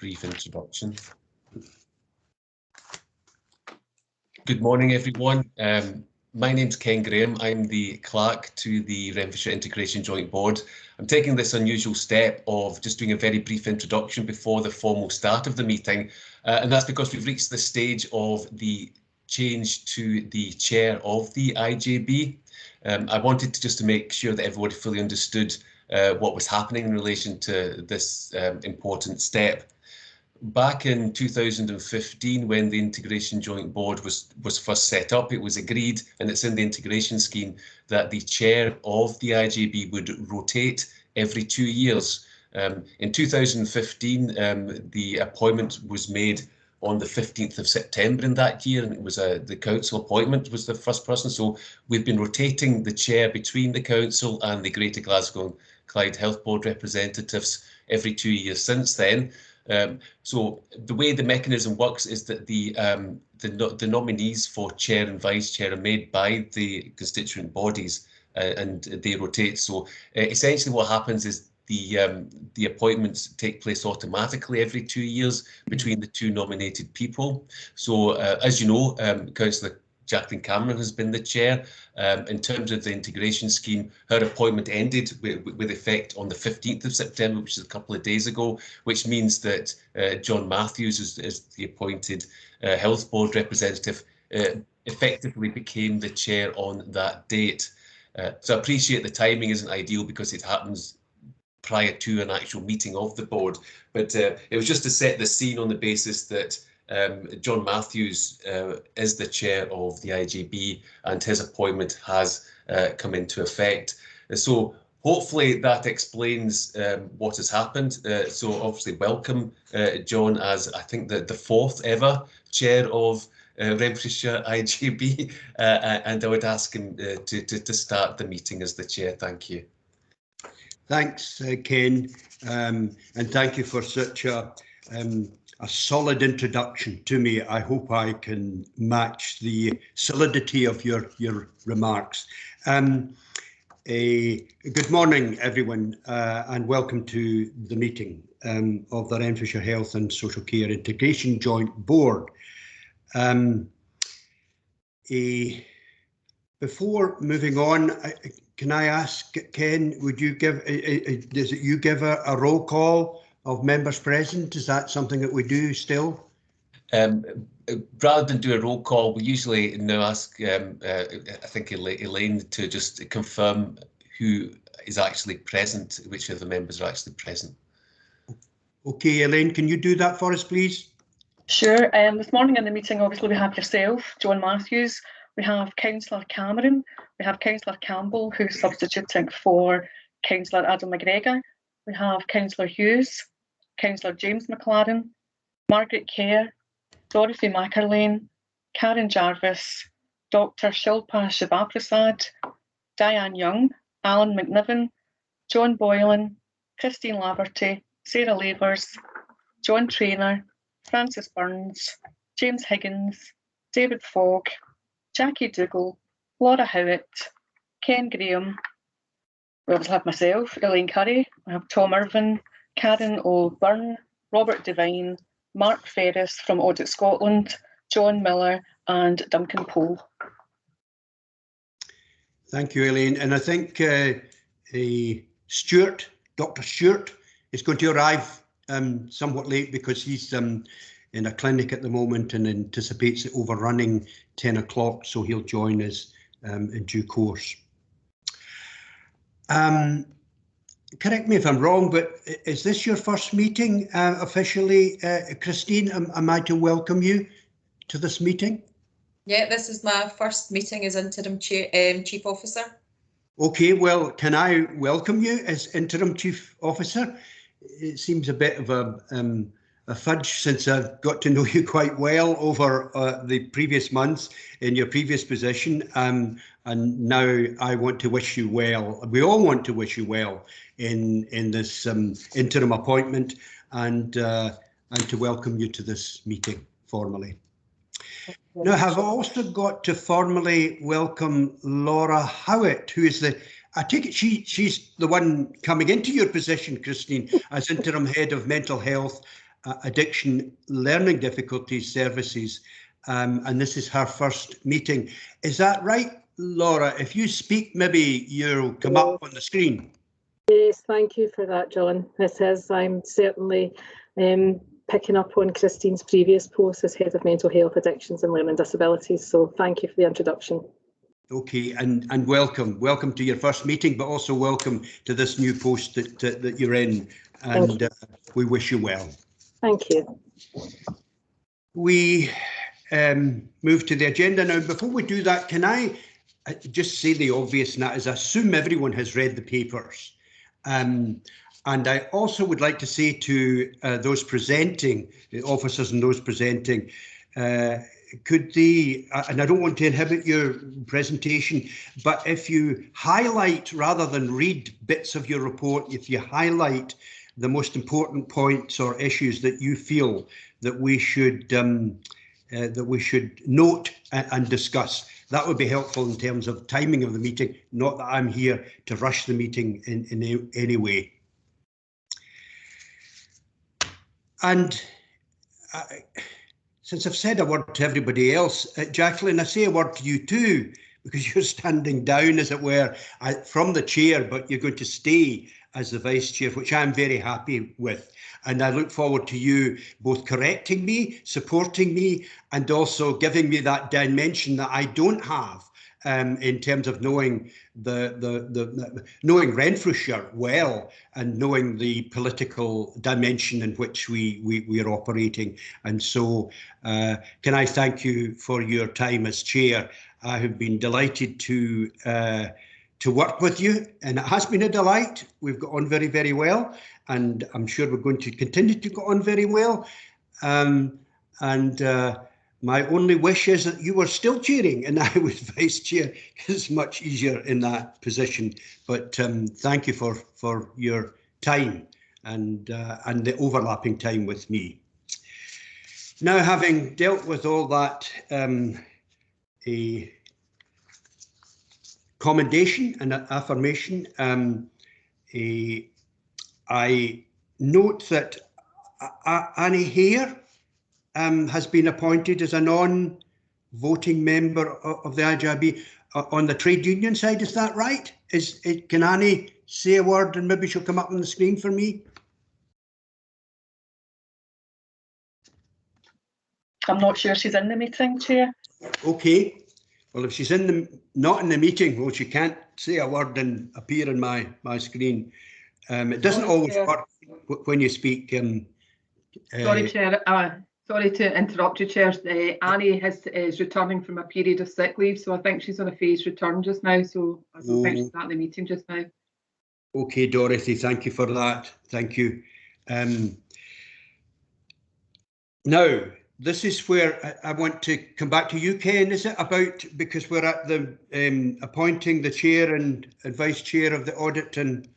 brief introduction. Good morning, everyone. My name's Ken Graham. I'm the clerk to the Renfrewshire Integration Joint Board. I'm taking this unusual step of just doing a very brief introduction before the formal start of the meeting, and that's because we've reached the stage of the change to the chair of the IJB. I wanted to make sure that everybody fully understood what was happening in relation to this important step. Back in 2015, when the Integration Joint Board was first set up, it was agreed, and it's in the integration scheme, that the chair of the IJB would rotate every 2 years. In 2015, the appointment was made on the 15th of September in that year, and it was the council appointment was the first person. So we've been rotating the chair between the council and the Greater Glasgow and Clyde Health Board representatives every 2 years since then. So the way the mechanism works is that the nominees for chair and vice chair are made by the constituent bodies, and they rotate. So essentially what happens is the appointments take place automatically every 2 years between the two nominated people. So as you know, Councillor Jacqueline Cameron has been the chair. In terms of the integration scheme, her appointment ended with effect on the 15th of September, which is a couple of days ago, which means that John Matthews, is the appointed Health Board representative, effectively became the chair on that date. So I appreciate the timing isn't ideal because it happens prior to an actual meeting of the board, but it was just to set the scene on the basis that John Matthews is the chair of the IJB and his appointment has come into effect. So hopefully that explains what has happened. So obviously welcome John as I think the fourth ever chair of Renfrewshire IJB, and I would ask him to start the meeting as the chair. Thank you. Thanks, Ken, and thank you for such a solid introduction to me. I hope I can match the solidity of your remarks. Good morning, everyone, and welcome to the meeting of the Renfrewshire Health and Social Care Integration Joint Board. Before moving on, can I ask, Ken, would you give, a roll call of members present? Is that something that we do still? Rather than do a roll call, we usually now ask, I think, Elaine to just confirm who is actually present, which of the members are actually present. Okay, Elaine, can you do that for us, please? Sure. This morning in the meeting, obviously, we have yourself, John Matthews, we have Councillor Cameron, we have Councillor Campbell, who's substituting for Councillor Adam McGregor. We have Councillor Hughes, Councillor James McLaren, Margaret Kerr, Dorothy Mackerlane, Karen Jarvis, Dr. Shilpa Shivaprasad, Diane Young, Alan McNiven, John Boylan, Christine Laverty, Sarah Lavers, John Traynor, Francis Burns, James Higgins, David Fogg, Jackie Dougal, Laura Howitt, Ken Graham. We also have myself, Elaine Curry, we have Tom Irvin, Karen O'Byrne, Robert Devine, Mark Ferris from Audit Scotland, John Miller and Duncan Poole. Thank you, Elaine. And I think Stuart, Dr. Stuart, is going to arrive somewhat late because he's in a clinic at the moment and anticipates it overrunning 10 o'clock, so he'll join us in due course. Correct me if I'm wrong, but is this your first meeting officially, Christine? Am I to welcome you to this meeting? Yeah, this is my first meeting as interim chief officer. Okay, well, can I welcome you as interim chief officer? It seems a bit of a fudge since I've got to know you quite well over the previous months in your previous position, and now I want to wish you well. We all want to wish you well in this interim appointment, and to welcome you to this meeting formally. Now, I've also got to formally welcome Laura Howitt, who is I take it she's the one coming into your position, Christine, as interim head of mental health Addiction Learning Difficulties Services, and this is her first meeting. Is that right, Laura? If you speak, maybe you'll come up on the screen. Yes, thank you for that, John. This is, I'm certainly picking up on Christine's previous post as Head of Mental Health, Addictions and Learning Disabilities, so thank you for the introduction. Okay, and welcome to your first meeting, but also welcome to this new post that you're in, and we wish you well. Thank you. We move to the agenda now. Before we do that, can I just say the obvious, and that is I assume everyone has read the papers. And I also would like to say to those presenting, the officers and those presenting, could they, and I don't want to inhibit your presentation, but if you highlight rather than read bits of your report, if you highlight the most important points or issues that you feel that we should note and discuss, that would be helpful in terms of timing of the meeting. Not that I'm here to rush the meeting in any way. And since I've said a word to everybody else, Jacqueline, I say a word to you too, because you're standing down, as it were, from the chair, but you're going to stay as the vice chair, which I'm very happy with. And I look forward to you both correcting me, supporting me, and also giving me that dimension that I don't have in terms of knowing knowing Renfrewshire well and knowing the political dimension in which we are operating. And so can I thank you for your time as chair. I have been delighted to work with you, and it has been a delight. We've got on very, very well, and I'm sure we're going to continue to go on very well. My only wish is that you were still chairing and I was vice chair. It's much easier in that position. But thank you for your time and the overlapping time with me. Now, having dealt with all that a commendation and affirmation, I note that Annie Hare has been appointed as a non-voting member of the IJB on the trade union side. Is that right? Can Annie say a word and maybe she'll come up on the screen for me? I'm not sure she's in the meeting, Chair. Okay. Well, if she's not in the meeting, well, she can't say a word and appear on my screen. It doesn't always work when you speak. Sorry, Chair. Sorry to interrupt you, Chair. Annie is returning from a period of sick leave, so I think she's on a phased return just now, so I don't think she's at the meeting just now. Okay, Dorothy, thank you for that. Thank you. Now, this is where I want to come back to you, Ken. Is it about, because we're at the appointing the chair and vice chair of the audit, and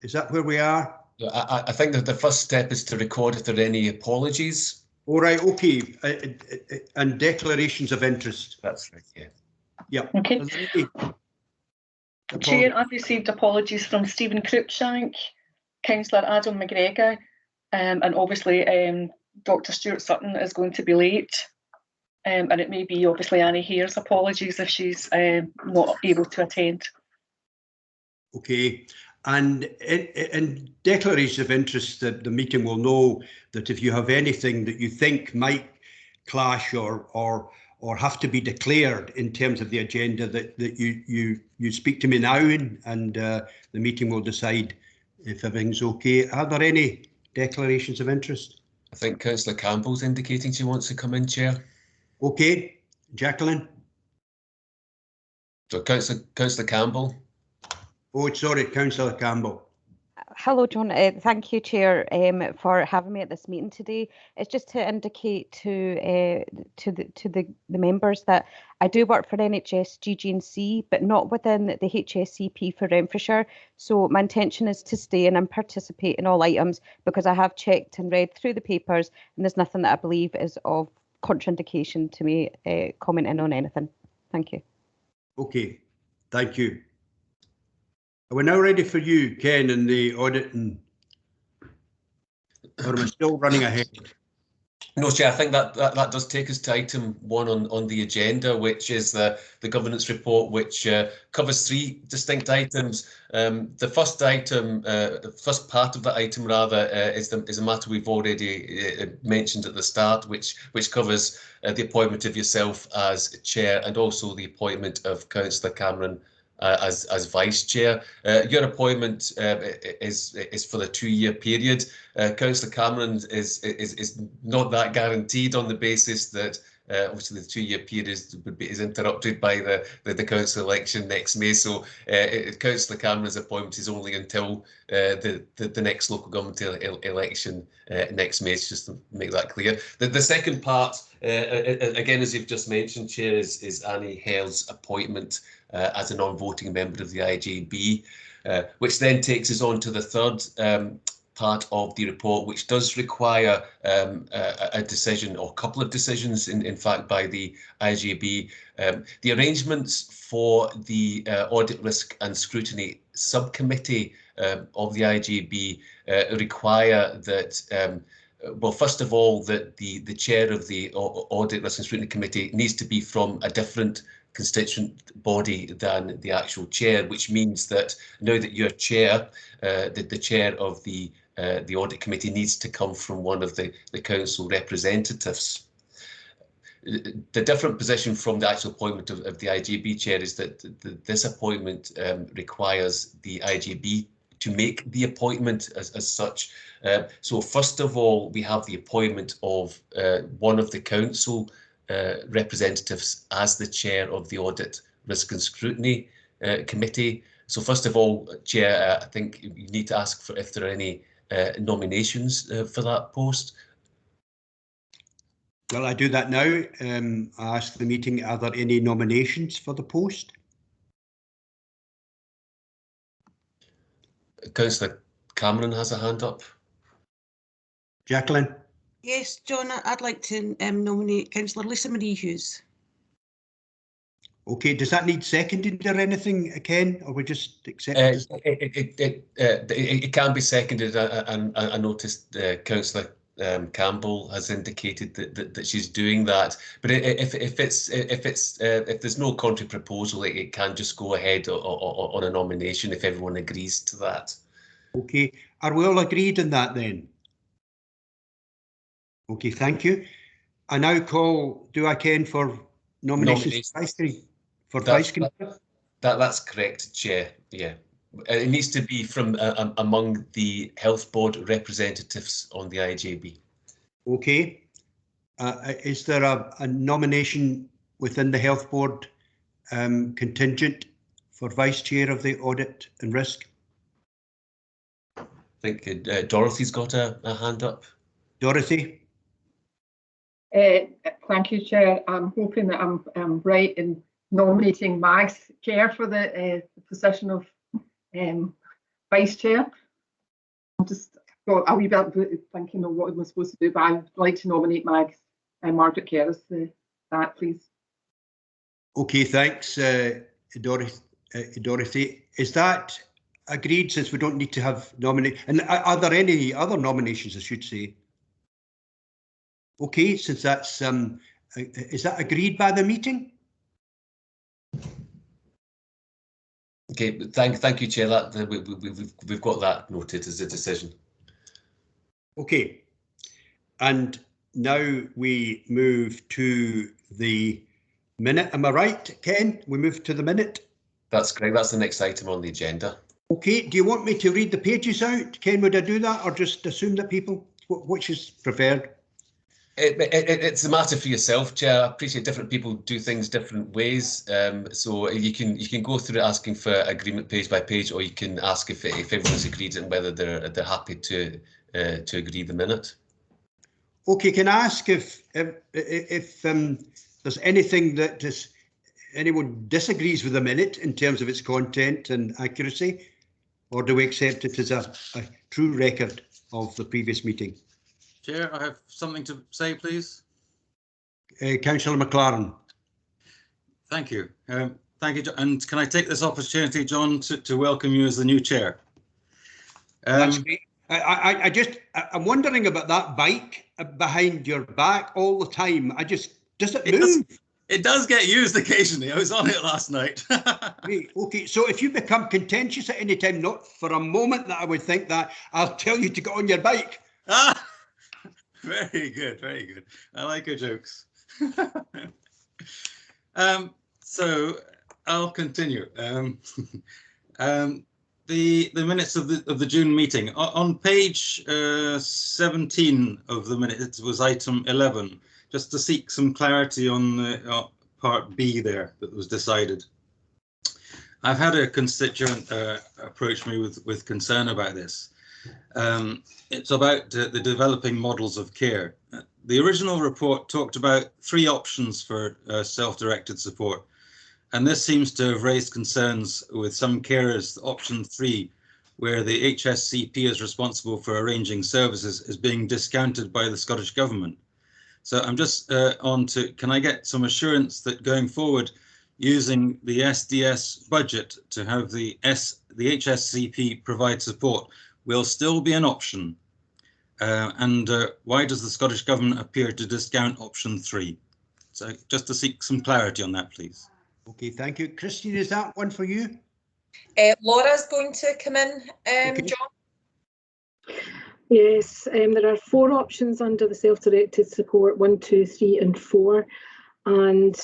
is that where we are? I think that the first step is to record if there are any apologies. All right, okay, and declarations of interest. That's right, yeah. Yeah. Okay. Chair, I've received apologies from Stephen Cruikshank, Councillor Adam McGregor, and obviously Dr. Stuart Sutton is going to be late. And it may be obviously Annie Hare's apologies if she's not able to attend. Okay. And in declarations of interest, that the meeting will know that if you have anything that you think might clash or have to be declared in terms of the agenda, that you speak to me now, and the meeting will decide if everything's okay. Are there any declarations of interest? I think Councillor Campbell's indicating she wants to come in, Chair. Okay, Jacqueline. So Councillor Campbell. Oh, sorry, Councillor Campbell. Hello, John. Thank you, Chair, for having me at this meeting today. It's just to indicate to the members that I do work for NHS GG&C, but not within the HSCP for Renfrewshire. So my intention is to stay and participate in all items, because I have checked and read through the papers, and there's nothing that I believe is of contraindication to me commenting on anything. Thank you. Okay, thank you. We're now ready for you, Ken, in the audit. And Or am I still running ahead? No, Chair, I think that does take us to item 1 on the agenda, which is the governance report, which covers 3 distinct items. The first item, the first part of the item rather, is a matter we've already mentioned at the start, which covers the appointment of yourself as chair and also the appointment of Councillor Cameron as vice chair. Your appointment is for the 2-year period. Councillor Cameron is not that guaranteed on the basis that obviously the 2-year period is interrupted by the council election next May. So Councillor Cameron's appointment is only until the next local government election next May, just to make that clear. The second part, again, as you've just mentioned, Chair, is Annie Hale's appointment as a non-voting member of the IJB, which then takes us on to the third part of the report, which does require a decision, or a couple of decisions, in fact, by the IJB. The arrangements for the Audit, Risk and Scrutiny Subcommittee of the IJB require that, well, first of all, that the chair of the Audit, Risk and Scrutiny Committee needs to be from a different constituent body than the actual chair, which means that now that you're chair, the chair of the audit committee needs to come from one of the council representatives. The different position from the actual appointment of the IJB chair is that this appointment requires the IJB to make the appointment as such. So first of all, we have the appointment of one of the council representatives as the chair of the Audit, Risk and Scrutiny Committee. So first of all, Chair, I think you need to ask for if there are any nominations for that post. Well, I do that now. I ask the meeting, are there any nominations for the post? Councillor Cameron has a hand up. Jacqueline? Yes, John, I'd like to nominate Councillor Lisa Marie Hughes. Okay, does that need seconded or anything, Ken, or we just accept it? It can be seconded. I noticed Councillor Campbell has indicated that she's doing that. But if there's no contrary proposal, it can just go ahead on a nomination if everyone agrees to that. Okay, are we all agreed on that then? Okay, thank you. I now call, do I, Ken, for nominations for vice commissioner? That's correct, Chair. Yeah, it needs to be from among the health board representatives on the IJB. Okay. Is there a nomination within the health board contingent for vice chair of the audit and risk? I think Dorothy's got a hand up. Dorothy? Thank you, Chair. I'm hoping that I'm right in nominating Mags Chair for the position of Vice Chair. I'm just got a wee bit thinking of what I was supposed to do, but I'd like to nominate Mags and Margaret Kerr as that, please. Okay, thanks, Dorothy. Is that agreed, since we don't need to have nominate? And are there any other nominations, I should say? Okay, since that's is that agreed by the meeting? Okay, thank you, Chair. That we've got that noted as a decision. Okay, and now we move to the minute. Am I right, Ken? We move to the minute. That's correct. That's the next item on the agenda. Okay, do you want me to read the pages out? Ken, would I do that, or just assume that people, which is preferred? It's a matter for yourself, Chair. I appreciate different people do things different ways, so you can go through it asking for agreement page by page, or you can ask if everyone's agreed and whether they're happy to agree the minute. Okay, can I ask if there's anything that anyone disagrees with the minute in terms of its content and accuracy, or do we accept it as a true record of the previous meeting? Chair, I have something to say, please. Councillor McLaren. Thank you. Thank you, and can I take this opportunity, John, to welcome you as the new chair? That's great. I'm wondering about that bike behind your back all the time. Does it move? It does get used occasionally. I was on it last night. Okay, so if you become contentious at any time, not for a moment that I would think that, I'll tell you to get on your bike. Ah, very good, very good. I like your jokes. So I'll continue. The minutes of the June meeting. On page 17 of the minutes was item 11, just to seek some clarity on the part B there that was decided. I've had a constituent approach me with concern about this. It's about the developing models of care. The original report talked about 3 options for self-directed support. And this seems to have raised concerns with some carers. Option 3, where the HSCP is responsible for arranging services, is being discounted by the Scottish Government. So I'm just on to, can I get some assurance that going forward, using the SDS budget to have the HSCP provide support will still be an option? And why does the Scottish Government appear to discount option 3? So just to seek some clarity on that, please. Okay, thank you. Christine, is that one for you? Laura's going to come in, Okay. John. Yes, there are 4 options under the self-directed support, 1, 2, 3 and 4. And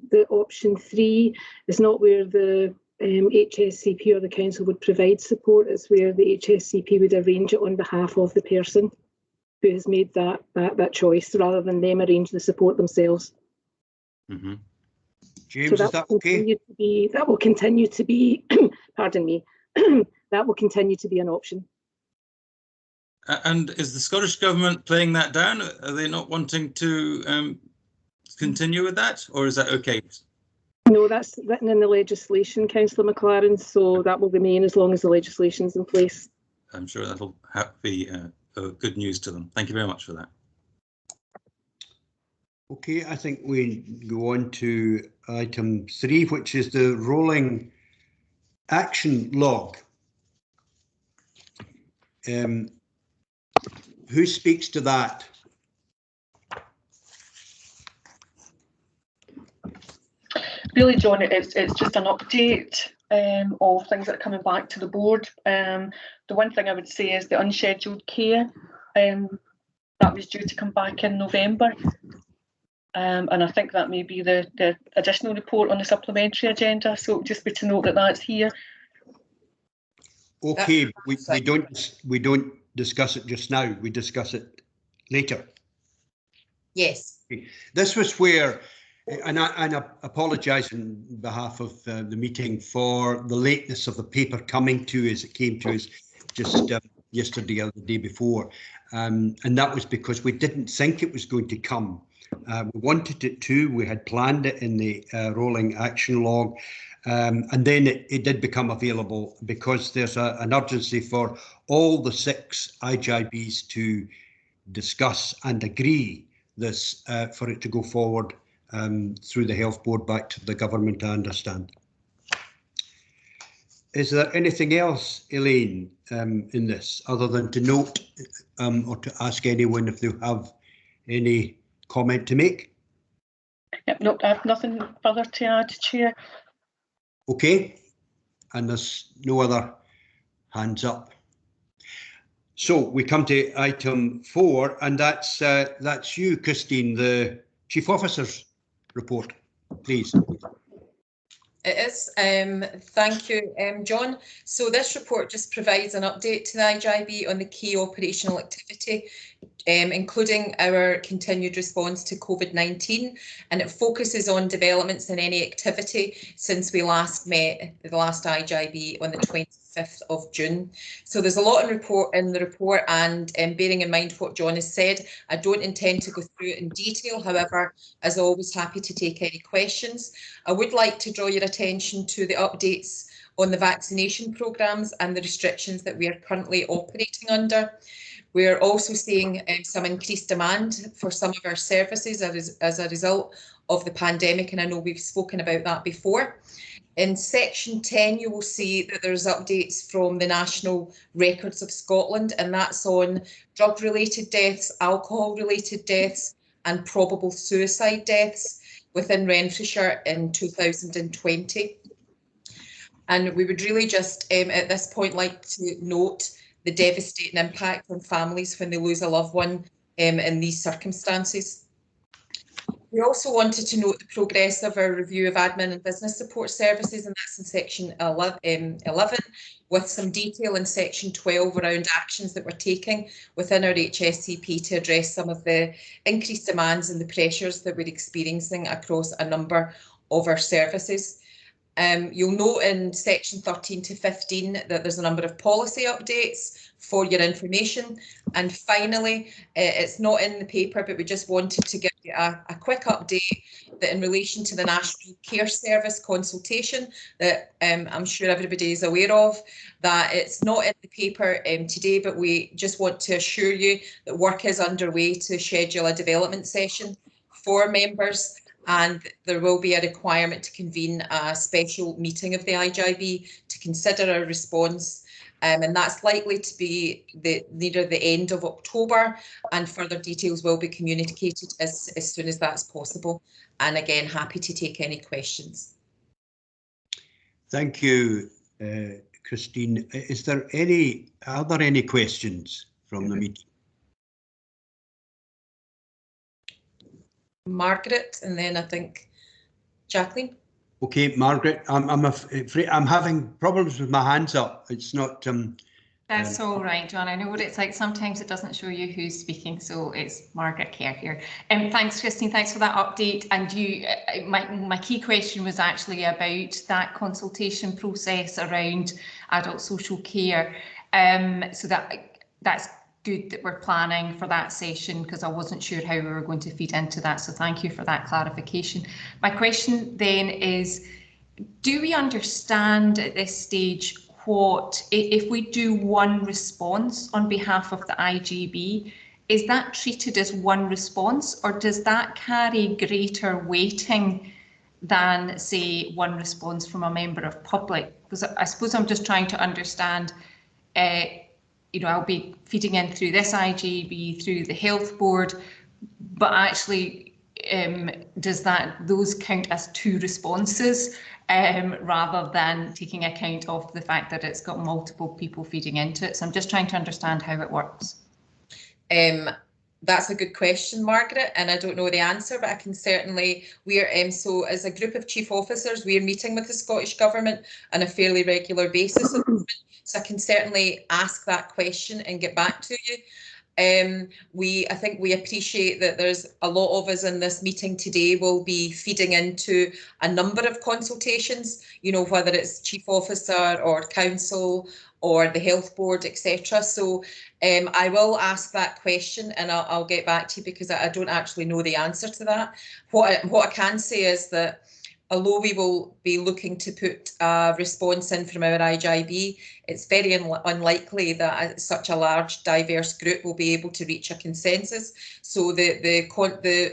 the option 3 is not where the HSCP or the council would provide support, it's where the HSCP would arrange it on behalf of the person who has made that choice, rather than them arrange the support themselves. Mm-hmm. James, so is that okay? That will continue to be, pardon me, that will continue to be an option. And is the Scottish Government playing that down? Are they not wanting to continue with that, or is that okay? No, that's written in the legislation, Councillor McLaren, so that will remain as long as the legislation is in place. I'm sure that'll be good news to them. Thank you very much for that. Okay, I think we go on to item 3, which is the rolling action log. Who speaks to that? Really, John, it's just an update of things that are coming back to the board. The one thing I would say is the unscheduled care, that was due to come back in November. And I think that may be the additional report on the supplementary agenda. So just be to note that that's here. Okay, we don't discuss it just now. We discuss it later. Yes. Okay. This was where, and I apologise on behalf of the meeting for the lateness of the paper coming to us. It came to us just yesterday or the day before, and that was because we didn't think it was going to come. We wanted it to, we had planned it in the rolling action log, and then it did become available because there's an urgency for all the 6 IJBs to discuss and agree this for it to go forward through the Health Board back to the government, I understand. Is there anything else, Elaine, in this, other than to note or to ask anyone if they have any comment to make? Yep, no, I have nothing further to add, Chair. Okay, and there's no other hands up. So we come to item 4, and that's you, Christine, the Chief Officer's report, please. It is. Thank you, John. So this report just provides an update to the IJB on the key operational activity, including our continued response to COVID-19, and it focuses on developments in any activity since we last met the last IJB on the 25th of June. So there's a lot in the report, and bearing in mind what John has said, I don't intend to go through it in detail. However, as always, happy to take any questions. I would like to draw your attention to the updates on the vaccination programmes and the restrictions that we are currently operating under. We are also seeing some increased demand for some of our services as a result of the pandemic, and I know we've spoken about that before. In section 10, you will see that there's updates from the National Records of Scotland, and that's on drug-related deaths, alcohol-related deaths, and probable suicide deaths within Renfrewshire in 2020. And we would really just, at this point, like to note the devastating impact on families when they lose a loved one in these circumstances. We also wanted to note the progress of our review of admin and business support services, and that's in section 11, with some detail in section 12 around actions that we're taking within our HSCP to address some of the increased demands and the pressures that we're experiencing across a number of our services. You'll note in section 13 to 15 that there's a number of policy updates for your information. And finally, it's not in the paper, but we just wanted to give you a quick update that in relation to the National Care Service consultation that I'm sure everybody is aware of, that it's not in the paper today, but we just want to assure you that work is underway to schedule a development session for members, and there will be a requirement to convene a special meeting of the IJB to consider a response. And that's likely to be near the end of October, and further details will be communicated as soon as that's possible. And again, happy to take any questions. Thank you, Christine. Are there any questions from the meeting? Margaret, and then I think Jacqueline. Okay, Margaret, I'm afraid I'm having problems with my hands up. It's not. That's all right, John. I know what it's like. Sometimes it doesn't show you who's speaking, so it's Margaret Kerr here. Thanks, Christine. Thanks for that update. And my key question was actually about that consultation process around adult social care. So that's good that we're planning for that session, because I wasn't sure how we were going to feed into that. So thank you for that clarification. My question then is, do we understand at this stage what, if we do one response on behalf of the IJB, is that treated as one response, or does that carry greater weighting than, say, one response from a member of public? Because I suppose I'm just trying to understand, I'll be feeding in through this IJB, through the health board, but actually, does those count as two responses rather than taking account of the fact that it's got multiple people feeding into it? So I'm just trying to understand how it works. That's a good question, Margaret, and I don't know the answer, but I can certainly, so as a group of chief officers, we're meeting with the Scottish Government on a fairly regular basis at the moment, so I can certainly ask that question and get back to you. I think we appreciate that there's a lot of us in this meeting today will be feeding into a number of consultations, whether it's chief officer or council or the health board, etc. So I will ask that question and I'll get back to you, because I don't actually know the answer to that. What I can say is that although we will be looking to put a response in from our IJB, it's very unlikely that such a large, diverse group will be able to reach a consensus. So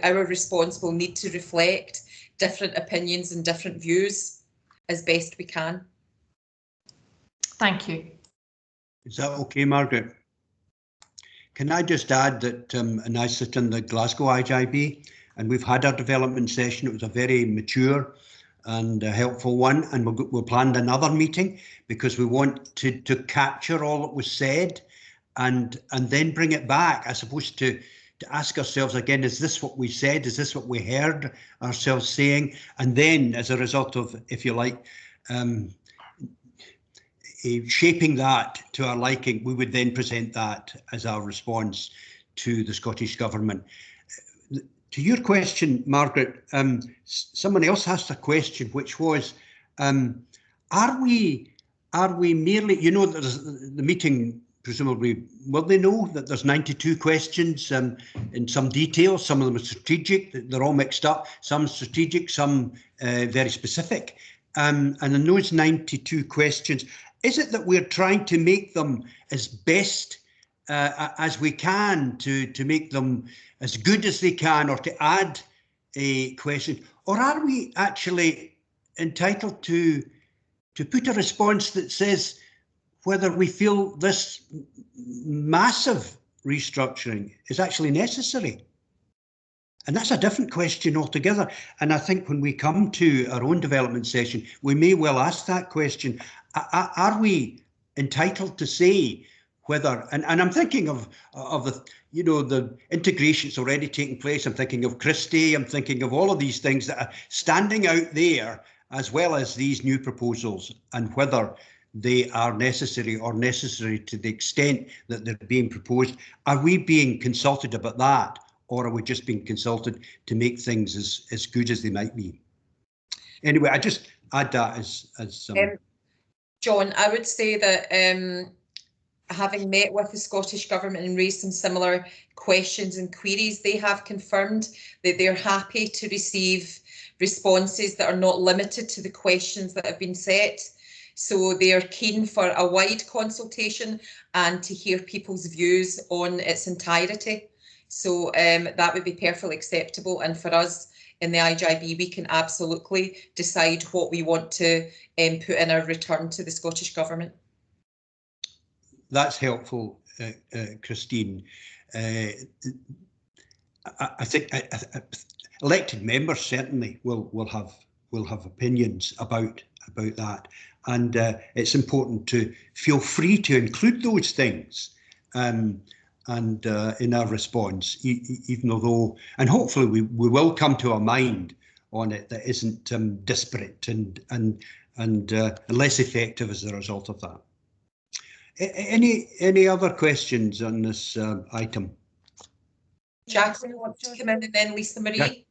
our response will need to reflect different opinions and different views as best we can. Thank you. Is that okay, Margaret? Can I just add that, and I sit in the Glasgow IJB, and we've had our development session. It was a very mature and a helpful one, and we'll planned another meeting because we want to capture all that was said and then bring it back, I suppose, to ask ourselves again, is this what we said? Is this what we heard ourselves saying? And then, as a result of, if you like, shaping that to our liking, we would then present that as our response to the Scottish Government. To your question, Margaret, someone else asked a question, which was, are we merely, there's the meeting, presumably, will they know that there's 92 questions in some detail? Some of them are strategic, they're all mixed up, some strategic, some very specific. And in those 92 questions, is it that we're trying to make them as best as we can, to make them as good as they can, or to add a question? Or are we actually entitled to put a response that says whether we feel this massive restructuring is actually necessary. And that's a different question altogether. And I think when we come to our own development session, we may well ask that question. Are we entitled to say whether, and I'm thinking of the, you know, the integration that's already taking place. I'm thinking of Christie. I'm thinking of all of these things that are standing out there, as well as these new proposals, and whether they are necessary or necessary to the extent that they're being proposed. Are we being consulted about that, or are we just being consulted to make things as good as they might be? Anyway, I just add that as John, I would say that having met with the Scottish Government and raised some similar questions and queries, they have confirmed that they're happy to receive responses that are not limited to the questions that have been set. So they are keen for a wide consultation and to hear people's views on its entirety. So that would be perfectly acceptable. And for us in the IJB, we can absolutely decide what we want to put in our return to the Scottish Government. That's helpful, Christine. I think elected members certainly will have opinions about that, and it's important to feel free to include those things and in our response, even though, and hopefully we will come to a mind on it that isn't disparate and less effective as a result of that. Any other questions on this item? Jacqueline wants to come in, and then Lisa Marie.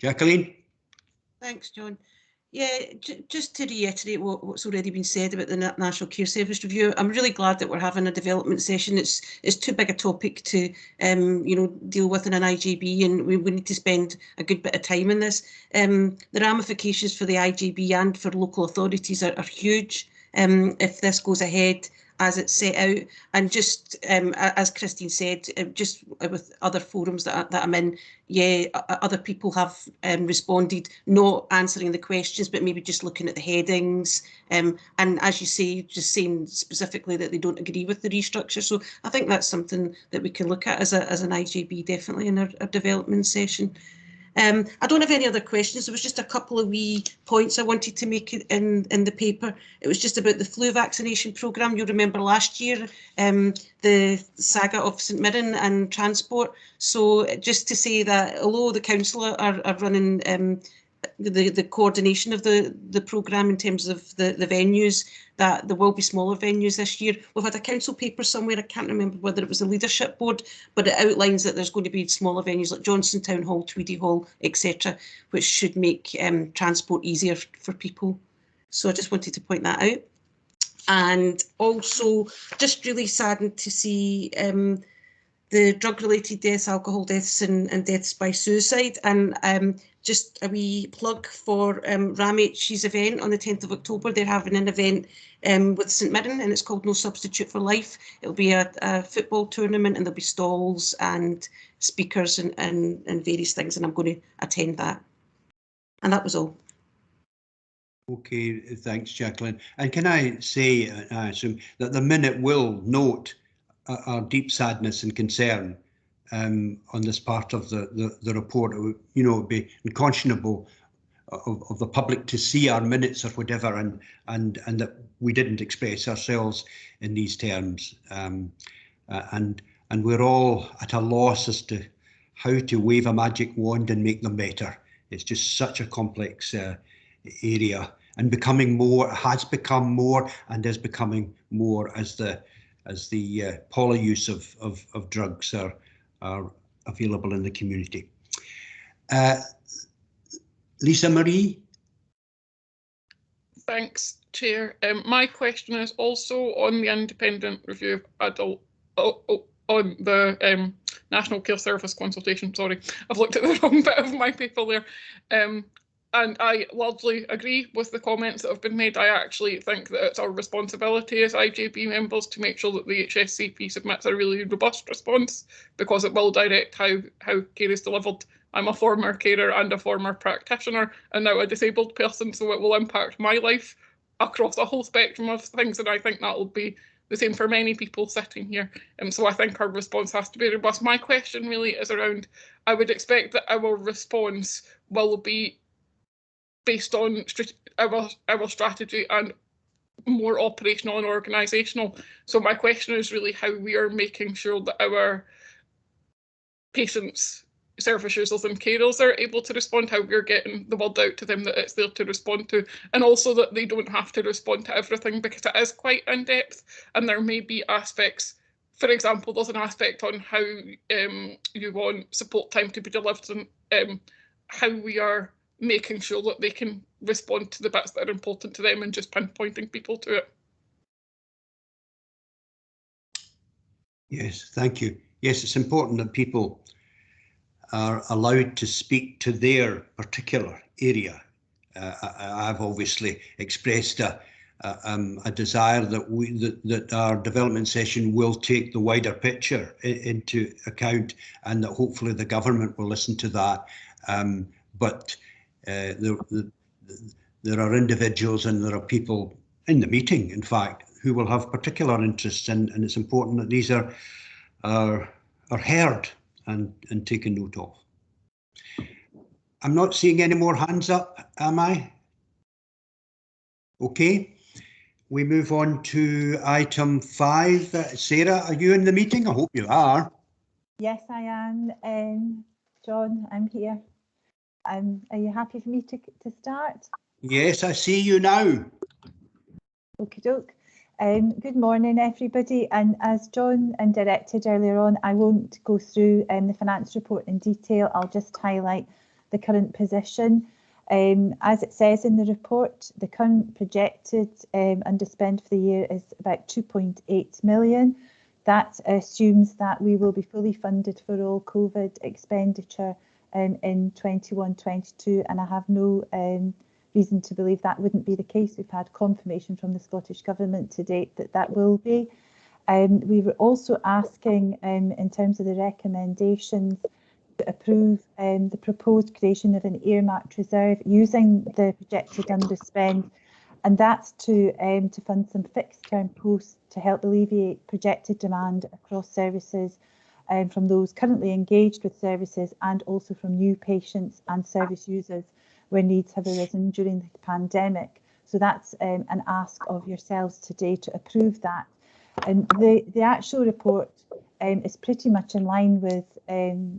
Jacqueline? Thanks, John. Yeah, just to reiterate what's already been said about the National Care Service Review, I'm really glad that we're having a development session. It's too big a topic to deal with in an IJB, and we need to spend a good bit of time in this. The ramifications for the IJB and for local authorities are huge if this goes ahead as it's set out. And just as Christine said, just with other forums that I'm in, yeah, other people have responded, not answering the questions, but maybe just looking at the headings. And as you say, just saying specifically that they don't agree with the restructure. So I think that's something that we can look at as an IJB, definitely in our development session. I don't have any other questions. There was just a couple of wee points I wanted to make in the paper. It was just about the flu vaccination programme. You'll remember last year, the saga of St Mirren and transport. So just to say that although the council are running the coordination of the programme in terms of the venues, that there will be smaller venues this year. We've had a council paper somewhere, I can't remember whether it was the leadership board, but it outlines that there's going to be smaller venues like Johnson Town Hall, Tweedy Hall, etc., which should make transport easier for people. So I just wanted to point that out. And also just really saddened to see the drug-related deaths, alcohol deaths and deaths by suicide. And just a wee plug for RAMH's event on the 10th of October. They're having an event with St Mirren, and it's called No Substitute for Life. It'll be a football tournament, and there'll be stalls and speakers and various things, and I'm going to attend that. And that was all. Okay, thanks, Jacqueline. And can I say, I assume, that the Minute will note our deep sadness and concern on this part of the report. You know, it would be unconscionable of the public to see our minutes or whatever, and that we didn't express ourselves in these terms. And we're all at a loss as to how to wave a magic wand and make them better. It's just such a complex area, and becoming more, has become more, and is becoming more as the poly-use of drugs are available in the community. Lisa Marie? Thanks, Chair. My question is also on the independent review of adult, on the National Care Service consultation. Sorry, I've looked at the wrong bit of my paper there. And I largely agree with the comments that have been made. I actually think that it's our responsibility as IJB members to make sure that the HSCP submits a really robust response, because it will direct how care is delivered I'm a former carer and a former practitioner, and now a disabled person, so it will impact my life across a whole spectrum of things, and I think that will be the same for many people sitting here. So I think our response has to be robust. My question really is around, I would expect that our response will be based on our strategy and more operational and organisational. So my question is really how we are making sure that our patients, service users and carers are able to respond, how we're getting the word out to them that it's there to respond to, and also that they don't have to respond to everything, because it is quite in-depth and there may be aspects. For example, there's an aspect on how you want support time to be delivered, and how we are making sure that they can respond to the bits that are important to them and just pinpointing people to it. Yes, thank you. Yes, it's important that people are allowed to speak to their particular area. I've obviously expressed a desire that our development session will take the wider picture into account, and that hopefully the government will listen to that. But there are individuals and there are people in the meeting, in fact, who will have particular interests, and it's important that these are heard and taken note of. I'm not seeing any more hands up, am I? Okay, we move on to item 5. Sarah, are you in the meeting? I hope you are. Yes, I am. John, I'm here. Are you happy for me to start? Yes, I see you now. Okie doke. Good morning, everybody. And as John directed earlier on, I won't go through the finance report in detail. I'll just highlight the current position. As it says in the report, the current projected underspend for the year is about 2.8 million. That assumes that we will be fully funded for all COVID expenditure in 21-22, and I have no reason to believe that wouldn't be the case. We've had confirmation from the Scottish Government to date that that will be. We were also asking, in terms of the recommendations, to approve the proposed creation of an earmarked reserve using the projected underspend, and that's to fund some fixed term posts to help alleviate projected demand across services from those currently engaged with services, and also from new patients and service users where needs have arisen during the pandemic. So that's an ask of yourselves today to approve that. And the actual report is pretty much in line with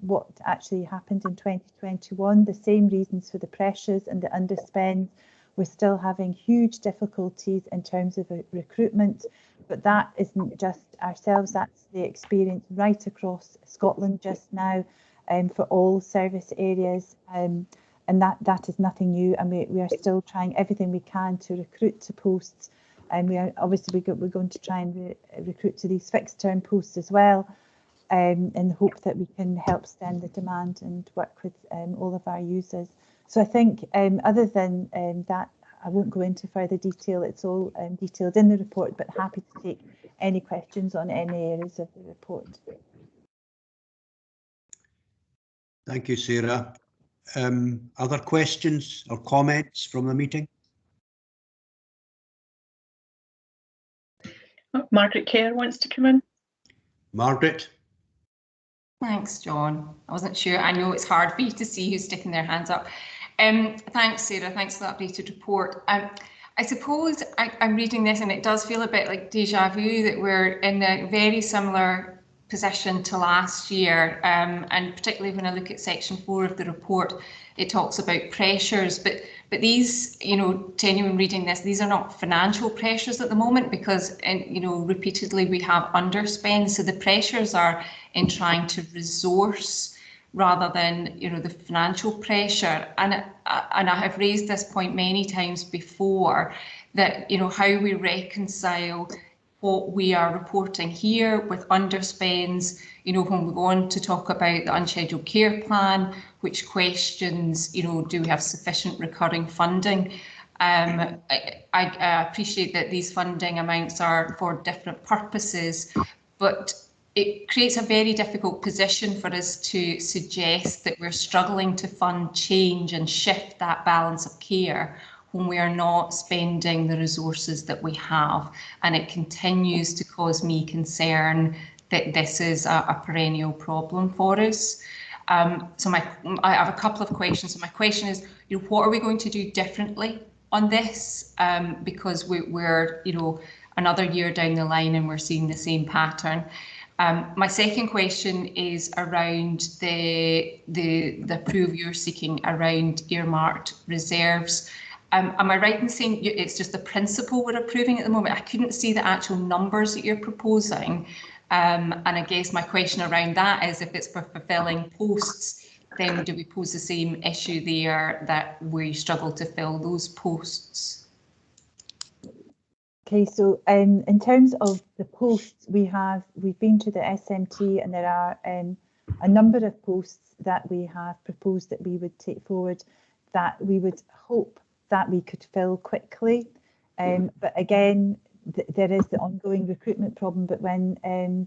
what actually happened in 2021. The same reasons for the pressures and the underspend. We're still having huge difficulties in terms of recruitment, but that isn't just ourselves, that's the experience right across Scotland just now for all service areas. And that is nothing new, and we are still trying everything we can to recruit to posts, and we are obviously we're going to try and recruit to these fixed term posts as well, in the hope that we can help stem the demand and work with all of our users. So I think other than that, I won't go into further detail. It's all detailed in the report, but happy to take any questions on any areas of the report. Thank you, Sarah. Other questions or comments from the meeting? Margaret Kerr wants to come in. Margaret? Thanks, John. I wasn't sure. I know it's hard for you to see who's sticking their hands up. Thanks, Sarah. Thanks for the updated report. I suppose I'm reading this and it does feel a bit like deja vu, that we're in a very similar position to last year, and particularly when I look at section 4 of the report, it talks about pressures, but these, to anyone reading this, these are not financial pressures at the moment, because repeatedly we have underspend, so the pressures are in trying to resource rather than the financial pressure. And I have raised this point many times before, that how we reconcile what we are reporting here with underspends, when we go on to talk about the unscheduled care plan, which questions, do we have sufficient recurring funding? I appreciate that these funding amounts are for different purposes, but it creates a very difficult position for us to suggest that we're struggling to fund change and shift that balance of care when we are not spending the resources that we have. And it continues to cause me concern that this is a perennial problem for us. So I have a couple of questions. So my question is, what are we going to do differently on this? Because we're another year down the line and we're seeing the same pattern. My second question is around the approval you're seeking around earmarked reserves. Am I right in saying it's just the principle we're approving at the moment? I couldn't see the actual numbers that you're proposing. And I guess my question around that is, if it's for fulfilling posts, then do we pose the same issue there, that we struggle to fill those posts? Okay, so in terms of the posts, we've been to the SMT, and there are a number of posts that we have proposed that we would take forward that we would hope that we could fill quickly. But again, there is the ongoing recruitment problem. But when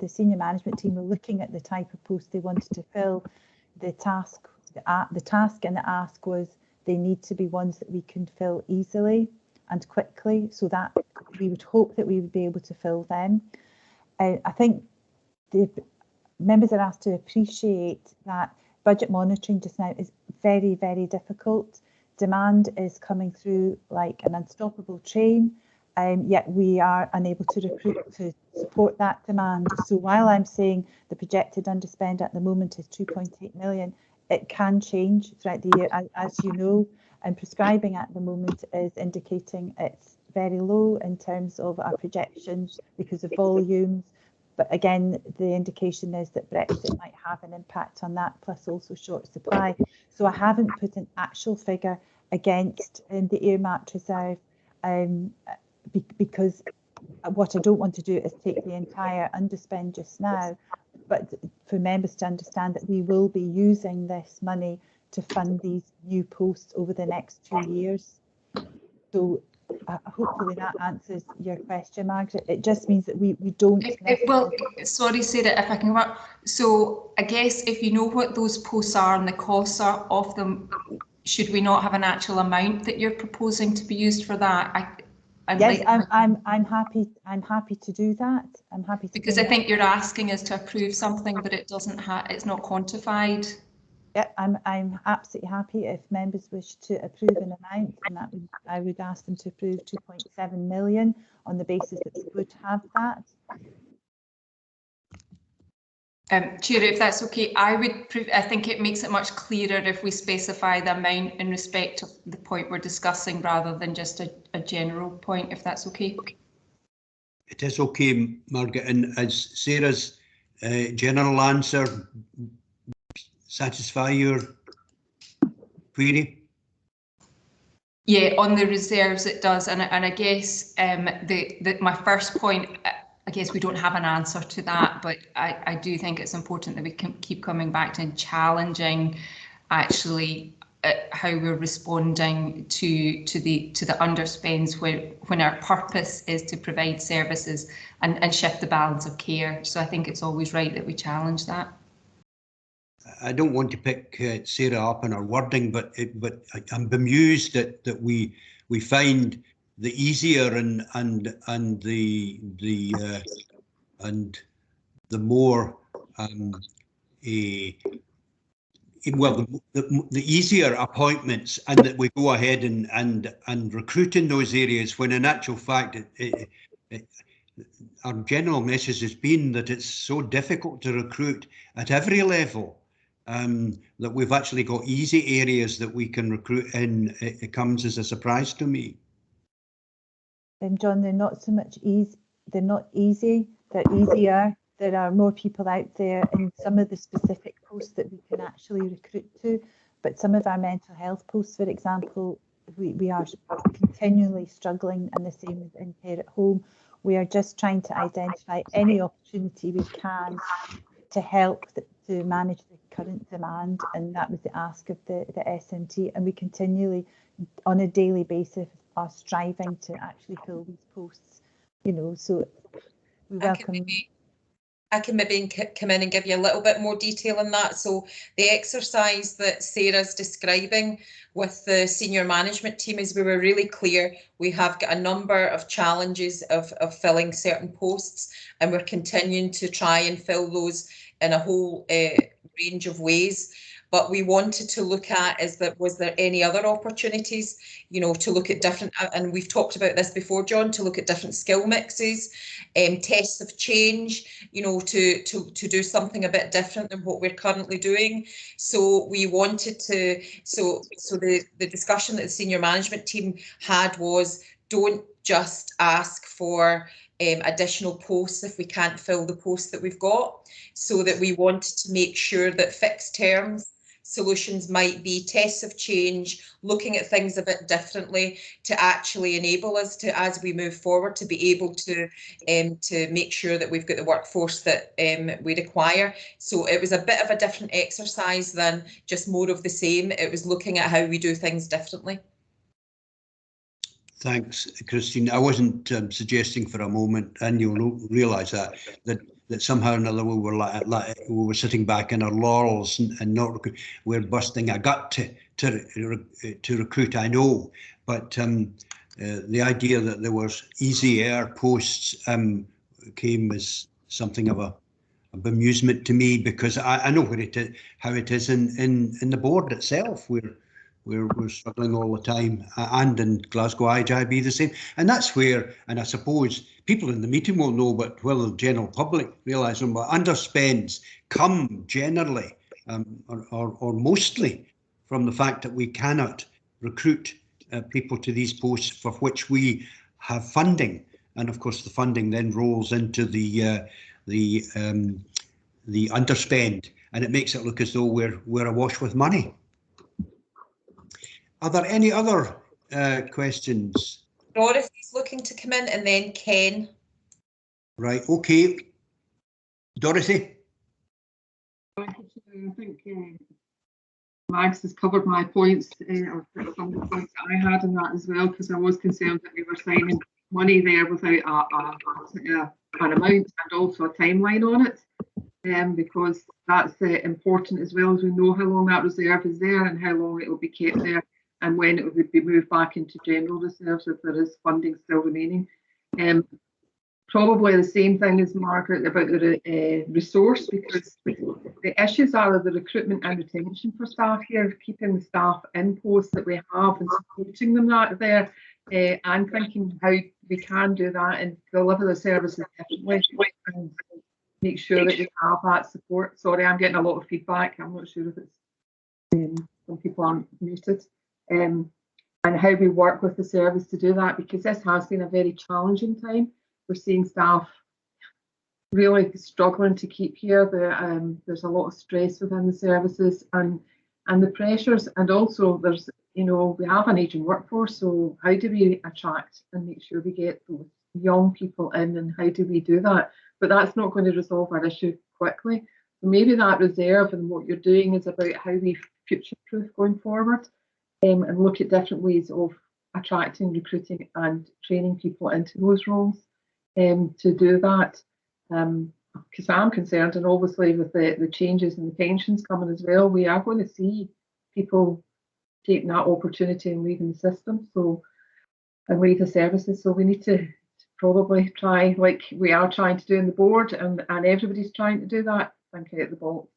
the senior management team were looking at the type of post they wanted to fill, the task and the ask was they need to be ones that we can fill easily and quickly, so that we would hope that we would be able to fill them. I think the members are asked to appreciate that budget monitoring just now is very, very difficult. Demand is coming through like an unstoppable train, yet we are unable to recruit to support that demand. So while I'm saying the projected underspend at the moment is 2.8 million, it can change throughout the year, as you know. And prescribing at the moment is indicating it's very low in terms of our projections because of volumes. But again, the indication is that Brexit might have an impact on that, plus also short supply. So I haven't put an actual figure against the earmarked reserve because what I don't want to do is take the entire underspend just now, but for members to understand that we will be using this money to fund these new posts over the next 2 years. So hopefully that answers your question, Margaret. It just means that we don't. Well, sorry, Sarah, if I can work. So I guess if you know what those posts are and the costs are of them, should we not have an actual amount that you're proposing to be used for that? Yes, I'm happy to do that. I'm happy to, because I think you're asking us to approve something, but it doesn't have, it's not quantified. Yeah, I'm absolutely happy if members wish to approve an amount, and that I would ask them to approve 2.7 million on the basis that we would have that. Chair, if that's okay, I think it makes it much clearer if we specify the amount in respect of the point we're discussing, rather than just a general point, if that's okay. It is okay, Margaret, and as Sarah's general answer satisfy your query? Yeah, on the reserves it does, and I guess my first point, I guess we don't have an answer to that, but I do think it's important that we can keep coming back to and challenging actually how we're responding to the underspends when our purpose is to provide services and shift the balance of care. So I think it's always right that we challenge that. I don't want to pick Sarah up on her wording, but I'm bemused that we find the easier and the more the easier appointments, and that we go ahead and recruit in those areas, when in actual fact our general message has been that it's so difficult to recruit at every level. That we've actually got easy areas that we can recruit in. It comes as a surprise to me. John, they're not so much easy. They're not easy. They're easier. There are more people out there in some of the specific posts that we can actually recruit to. But some of our mental health posts, for example, we are continually struggling, and the same with in care at home. We are just trying to identify any opportunity we can to help to manage the current demand, and that was the ask of the SMT, and we continually on a daily basis are striving to actually fill these posts, so we welcome. I can maybe come in and give you a little bit more detail on that. So the exercise that Sarah's describing with the senior management team is we were really clear. We have got a number of challenges of filling certain posts, and we're continuing to try and fill those in a whole range of ways. But we wanted to look at was there any other opportunities, you know, to look at different, and we've talked about this before, John, to look at different skill mixes, tests of change, you know, to do something a bit different than what we're currently doing. So we wanted to, so the discussion that the senior management team had was, don't just ask for additional posts if we can't fill the posts that we've got, so that we wanted to make sure that fixed terms solutions might be tests of change, looking at things a bit differently to actually enable us to, as we move forward, to be able to make sure that we've got the workforce that we require. So it was a bit of a different exercise than just more of the same. It was looking at how we do things differently. Thanks, Christine. I wasn't suggesting for a moment, and you'll realise that somehow or another we were sitting back in our laurels and not we're busting a gut to recruit. I know, but the idea that there was easier posts came as something of a bemusement to me, because I know how it is in the board itself. We're struggling all the time, and in Glasgow IJB the same. And that's where, and I suppose people in the meeting won't know, but well, the general public realise them, but underspends come generally or mostly from the fact that we cannot recruit people to these posts for which we have funding. And of course, the funding then rolls into the underspend, and it makes it look as though we're awash with money. Are there any other questions? Dorothy's looking to come in, and then Ken. Right, okay. Dorothy? I think Mags has covered my points, or some of the points that I had in that as well, because I was concerned that we were signing money there without an amount and also a timeline on it, because that's important, as well as we know how long that reserve is there and how long it will be kept there, and when it would be moved back into general reserves if there is funding still remaining. Probably the same thing as Margaret about the resource, because the issues are the recruitment and retention for staff here, keeping the staff in posts that we have and supporting them there, and thinking how we can do that and deliver the services differently and make sure that we have that support. Sorry, I'm getting a lot of feedback. I'm not sure if it's some people aren't muted. And how we work with the service to do that, because this has been a very challenging time. We're seeing staff really struggling to keep here. There's a lot of stress within the services and the pressures, and also there's, you know, we have an ageing workforce, so how do we attract and make sure we get those young people in, and how do we do that? But that's not going to resolve our issue quickly. So maybe that reserve and what you're doing is about how we future-proof going forward. And look at different ways of attracting, recruiting and training people into those roles to do that. Because I'm concerned, and obviously with the changes in the pensions coming as well, we are going to see people taking that opportunity and leaving the system, so, and leave the services. So we need to probably try, like we are trying to do in the board, and everybody's trying to do that, think out the box.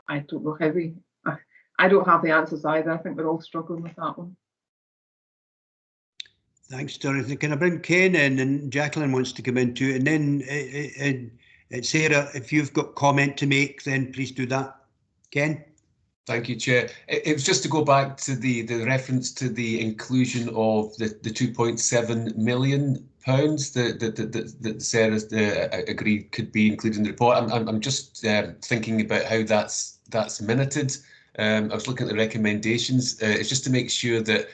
I don't know how we... I don't have the answers either. I think we're all struggling with that one. Thanks, Dorothy. Can I bring Ken in, and Jacqueline wants to come in too, and then Sarah, if you've got comment to make, then please do that. Ken? Thank you, Chair. It was just to go back to the reference to the inclusion of the £2.7 million that Sarah agreed could be included in the report. I'm just thinking about how that's limited. I was looking at the recommendations. It's just to make sure that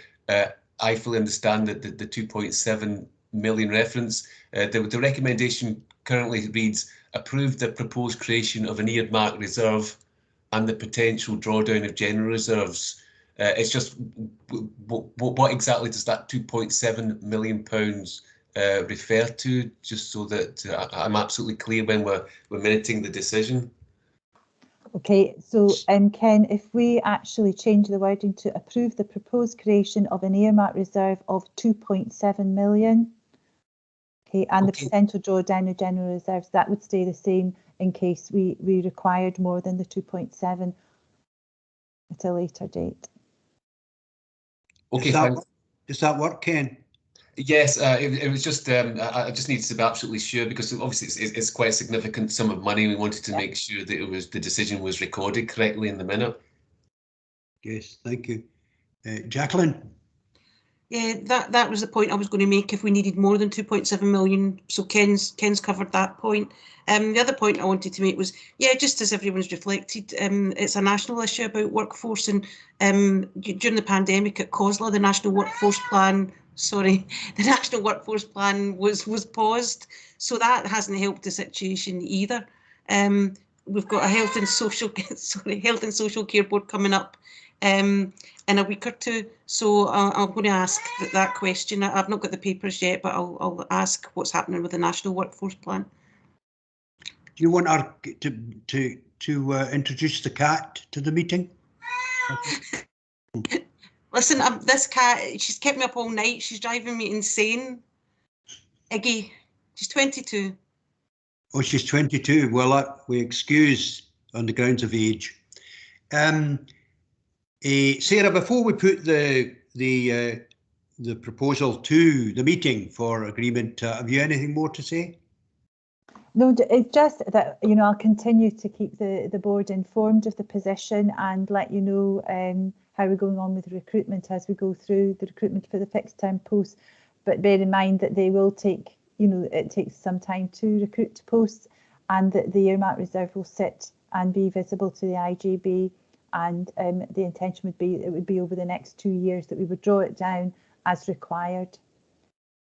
I fully understand that the 2.7 million reference. The recommendation currently reads: approve the proposed creation of an earmark reserve and the potential drawdown of general reserves. It's just what exactly does that £2.7 million refer to, just so that I'm absolutely clear when we're minuting the decision? Okay, so Ken, if we actually change the wording to approve the proposed creation of an earmark reserve of 2.7 million, okay, and the potential drawdown of general reserves, that would stay the same in case we required more than the 2.7 at a later date. Okay, does that work, Ken? Yes, it was just I just needed to be absolutely sure, because obviously it's quite a significant sum of money. We wanted to make sure that the decision was recorded correctly in the minute. Yes, thank you. Jacqueline? Yeah, that was the point I was going to make. If we needed more than 2.7 million, so Ken's covered that point. The other point I wanted to make was, yeah, just as everyone's reflected, it's a national issue about workforce, and during the pandemic at COSLA, the National Workforce Plan was paused, so that hasn't helped the situation either. We've got a health and social care board coming up in a week or two, so I'm going to ask that question. I've not got the papers yet, but I'll ask what's happening with the National Workforce Plan. Do you want her to introduce the cat to the meeting? Listen, this cat, she's kept me up all night. She's driving me insane. Iggy, she's 22. Oh, she's 22. Well, we excuse on the grounds of age. Sarah, before we put the proposal to the meeting for agreement, have you anything more to say? No, it's just that, you know, I'll continue to keep the board informed of the position and let you know how we're going on with the recruitment as we go through the recruitment for the fixed term posts. But bear in mind that they will take, you know, it takes some time to recruit to posts, and that the earmark reserve will sit and be visible to the IJB. And the intention would be it would be over the next 2 years that we would draw it down as required.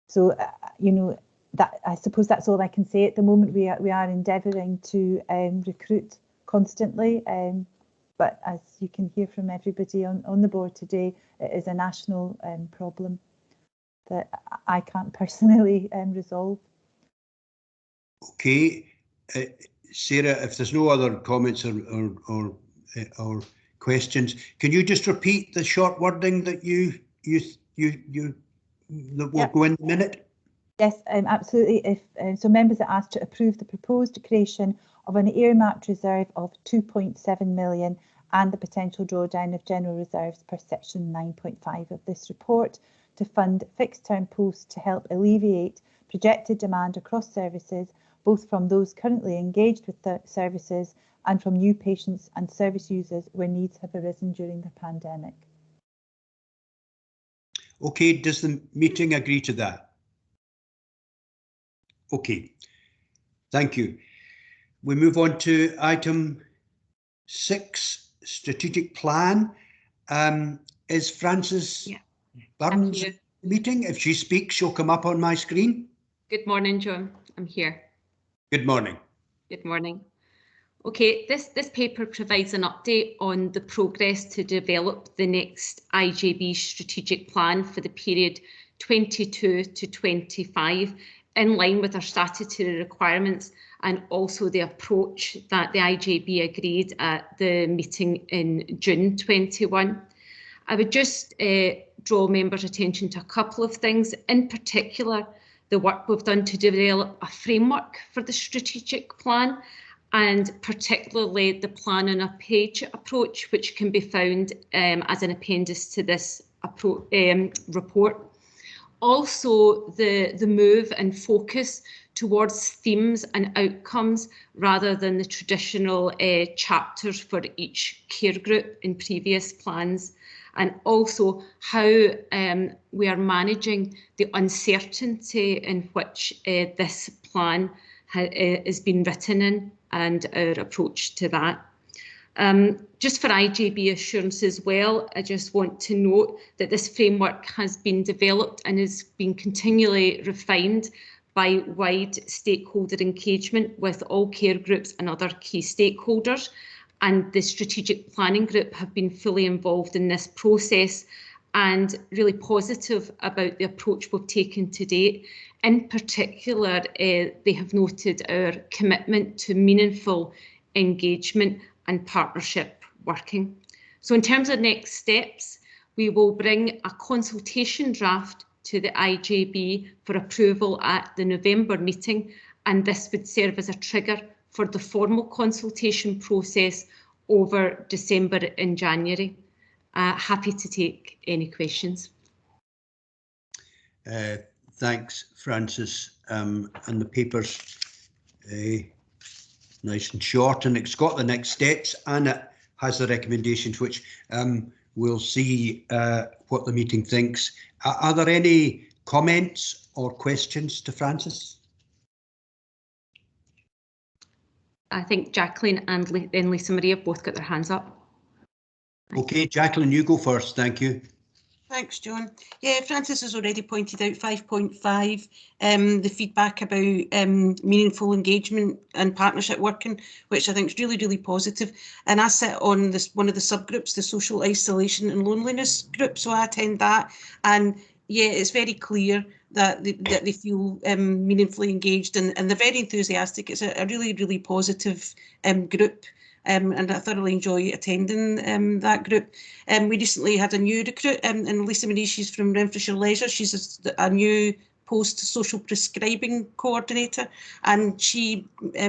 So, you know, that, I suppose that's all I can say at the moment. We are endeavouring to recruit constantly, but as you can hear from everybody on the board today, it is a national problem that I can't personally resolve. Okay, Sarah, if there's no other comments or questions, can you just repeat the short wording that that will go in the minute? Yes, absolutely. So members are asked to approve the proposed creation of an earmarked reserve of 2.7 million and the potential drawdown of general reserves per section 9.5 of this report to fund fixed term posts to help alleviate projected demand across services, both from those currently engaged with the services and from new patients and service users where needs have arisen during the pandemic. Okay, does the meeting agree to that? Okay, thank you. We move on to item 6, strategic plan. Is Frances Burns meeting? If she speaks, she'll come up on my screen. Good morning, John. I'm here. Good morning. Good morning. Okay, this paper provides an update on the progress to develop the next IJB strategic plan for the period 22 to 25, in line with our statutory requirements and also the approach that the IJB agreed at the meeting in June 21. I would just draw members' attention to a couple of things, in particular the work we've done to develop a framework for the strategic plan, and particularly the plan on a page approach, which can be found as an appendix to this report. Also, the move and focus towards themes and outcomes rather than the traditional chapters for each care group in previous plans, and also how we are managing the uncertainty in which this plan has been written in, and our approach to that. Just for IJB assurance as well, I just want to note that this framework has been developed and is being continually refined by wide stakeholder engagement with all care groups and other key stakeholders. And the strategic planning group have been fully involved in this process and really positive about the approach we've taken to date In particular, they have noted our commitment to meaningful engagement and partnership working. So in terms of next steps, we will bring a consultation draft to the IJB for approval at the November meeting, and this would serve as a trigger for the formal consultation process over December and January. Happy to take any questions. Thanks, Frances. And the paper's nice and short, and it's got the next steps, and it has the recommendations, which we'll see what the meeting thinks. Are there any comments or questions to Frances? I think Jacqueline and then Lisa Maria have both got their hands up. Okay, Jacqueline, you go first. Thank you. Thanks, John. Yeah, Frances has already pointed out 5.5, the feedback about meaningful engagement and partnership working, which I think is really, really positive. And I sit on one of the subgroups, the social isolation and loneliness group, so I attend that. And yeah, it's very clear that they feel meaningfully engaged, and they're very enthusiastic. It's a really, really positive group. And I thoroughly enjoy attending that group. We recently had a new recruit, and Lisa Marie, she's from Renfrewshire Leisure. She's a new post-social prescribing coordinator, and she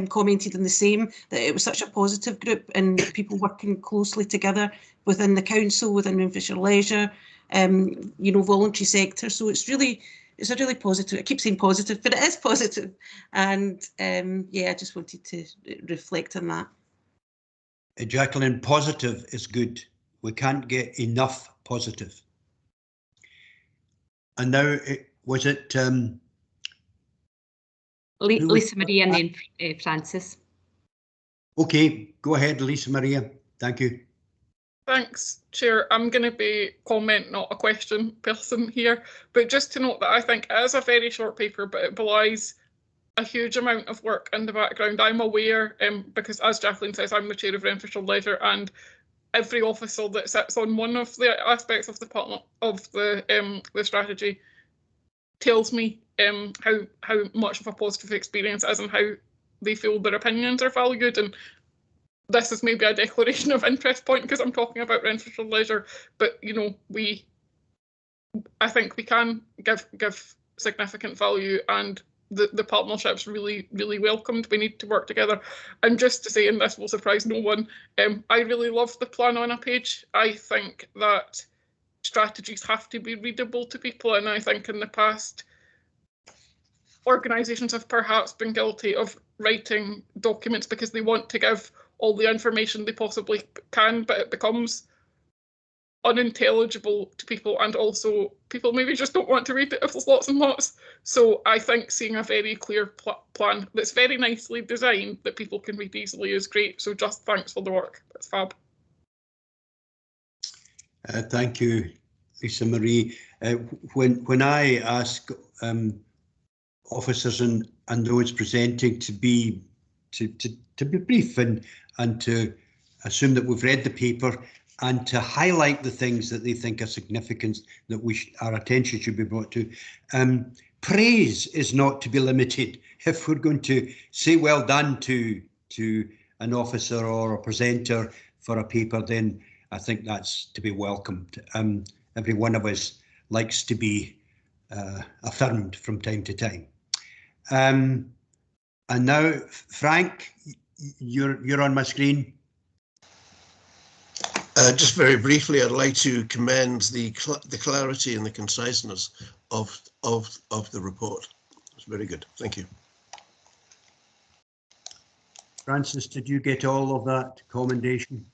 commented on the same, that it was such a positive group and people working closely together within the council, within Renfrewshire Leisure, you know, voluntary sector. So it's a really positive, I keep saying positive, but it is positive. And yeah, I just wanted to reflect on that. Jacqueline, positive is good. We can't get enough positive. And now, was it Lisa Maria and then Frances? Okay, go ahead, Lisa Maria. Thank you. Thanks, Chair. I'm going to be comment, not a question person here, but just to note that I think it is a very short paper, but it belies a huge amount of work in the background. I'm aware, because as Jacqueline says, I'm the chair of Renfrewshire Leisure, and every officer that sits on one of the aspects of the strategy tells me how much of a positive experience it is and how they feel their opinions are valued. And this is maybe a declaration of interest point because I'm talking about Renfrewshire Leisure, but you know, I think we can give significant value, and the partnership's really, really welcomed. We need to work together. And just to say, and this will surprise no one, I really love the plan on a page. I think that strategies have to be readable to people, and I think in the past, organisations have perhaps been guilty of writing documents because they want to give all the information they possibly can, but it becomes unintelligible to people, and also people maybe just don't want to read it if there's lots and lots. So I think seeing a very clear plan that's very nicely designed that people can read easily is great. So just thanks for the work. That's fab. Thank you, Lisa Marie. When I ask officers and those presenting to be brief and to assume that we've read the paper, and to highlight the things that they think are significant, that our attention should be brought to. Praise is not to be limited. If we're going to say well done to an officer or a presenter for a paper, then I think that's to be welcomed. Every one of us likes to be affirmed from time to time. And now, Frank, you're on my screen. Just very briefly, I'd like to commend the clarity and the conciseness of the report. It's very good. Thank you. Frances, did you get all of that commendation?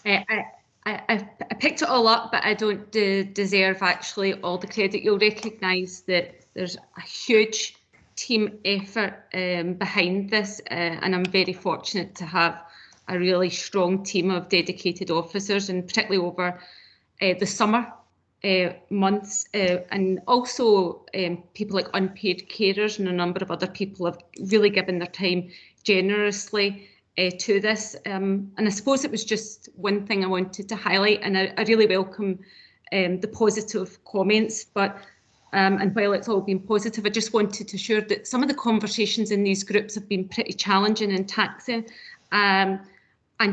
I picked it all up, but I don't deserve actually all the credit. You'll recognise that there's a huge team effort behind this, and I'm very fortunate to have a really strong team of dedicated officers, and particularly over the summer months, and also people like unpaid carers and a number of other people have really given their time generously to this. And I suppose it was just one thing I wanted to highlight, and I really welcome the positive comments, but And while it's all been positive, I just wanted to share that some of the conversations in these groups have been pretty challenging and taxing, and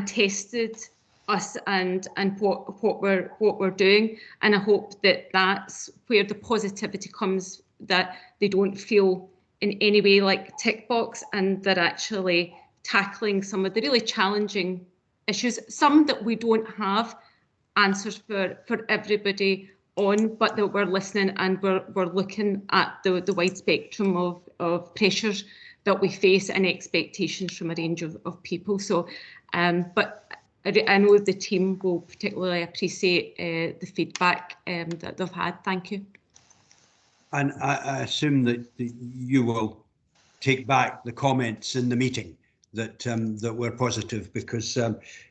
tested us and what we're doing. And I hope that that's where the positivity comes, that they don't feel in any way like tick box, and they're actually tackling some of the really challenging issues, some that we don't have answers for everybody on, but that we're listening and we're looking at the wide spectrum of pressures that we face and expectations from a range of people. So, but I know the team will particularly appreciate the feedback that they've had. Thank you. And I assume that you will take back the comments in the meeting that that were positive, because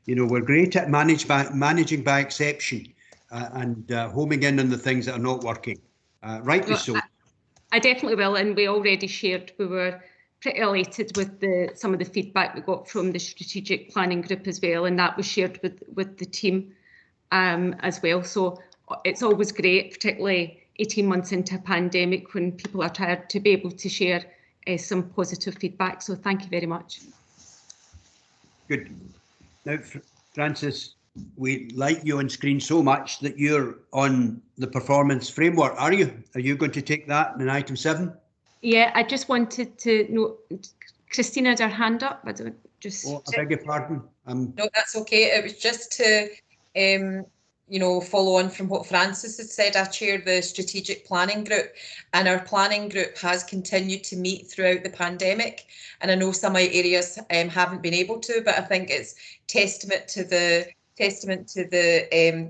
you know, we're great at managing by exception and homing in on the things that are not working. Rightly so. I definitely will, and we already shared. We were pretty elated with some of the feedback we got from the strategic planning group as well, and that was shared with the team as well. So it's always great, particularly 18 months into a pandemic, when people are tired, to be able to share some positive feedback. So thank you very much. Good. Now, Francis, we like you on screen so much that you're on the performance framework. Are you? Are you going to take that in item 7? Yeah, I just wanted to know, Christina had her hand up. I don't just. Oh, I beg your pardon. No, that's okay. It was just to, you know, follow on from what Francis had said. I chair the strategic planning group, and our planning group has continued to meet throughout the pandemic. And I know some areas haven't been able to, but I think it's testament to the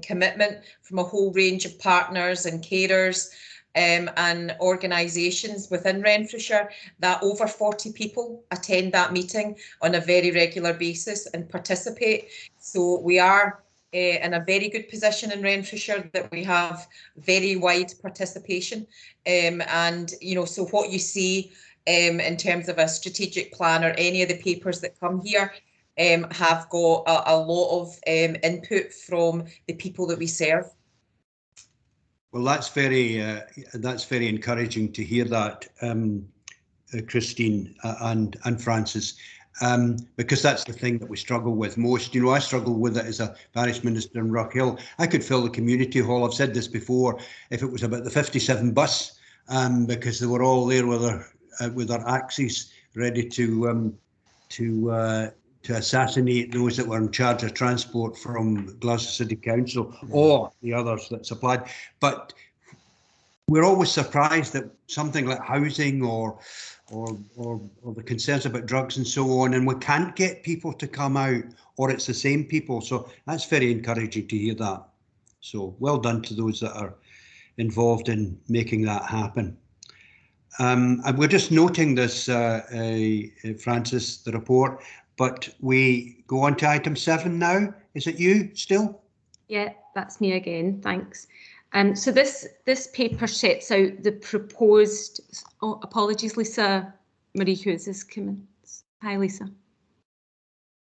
commitment from a whole range of partners and carers and organisations within Renfrewshire, that over 40 people attend that meeting on a very regular basis and participate. So we are in a very good position in Renfrewshire, that we have very wide participation. And, you know, so what you see in terms of a strategic plan or any of the papers that come here have got a lot of input from the people that we serve. Well, that's very encouraging to hear that, Christine and Francis, because that's the thing that we struggle with most. You know, I struggle with it as a parish minister in Rockhill. I could fill the community hall. I've said this before, if it was about the 57 bus, because they were all there with their axes ready to assassinate those that were in charge of transport from Glasgow City Council or the others that supplied. But we're always surprised that something like housing or the concerns about drugs and so on, and we can't get people to come out, or it's the same people. So that's very encouraging to hear that. So well done to those that are involved in making that happen. And we're just noting this, Francis, the report. But we go on to item 7 now. Is it you still? Yeah, that's me again. Thanks. So this paper sets out the proposed. Oh, apologies, Lisa Marie Hughes is coming. Hi, Lisa.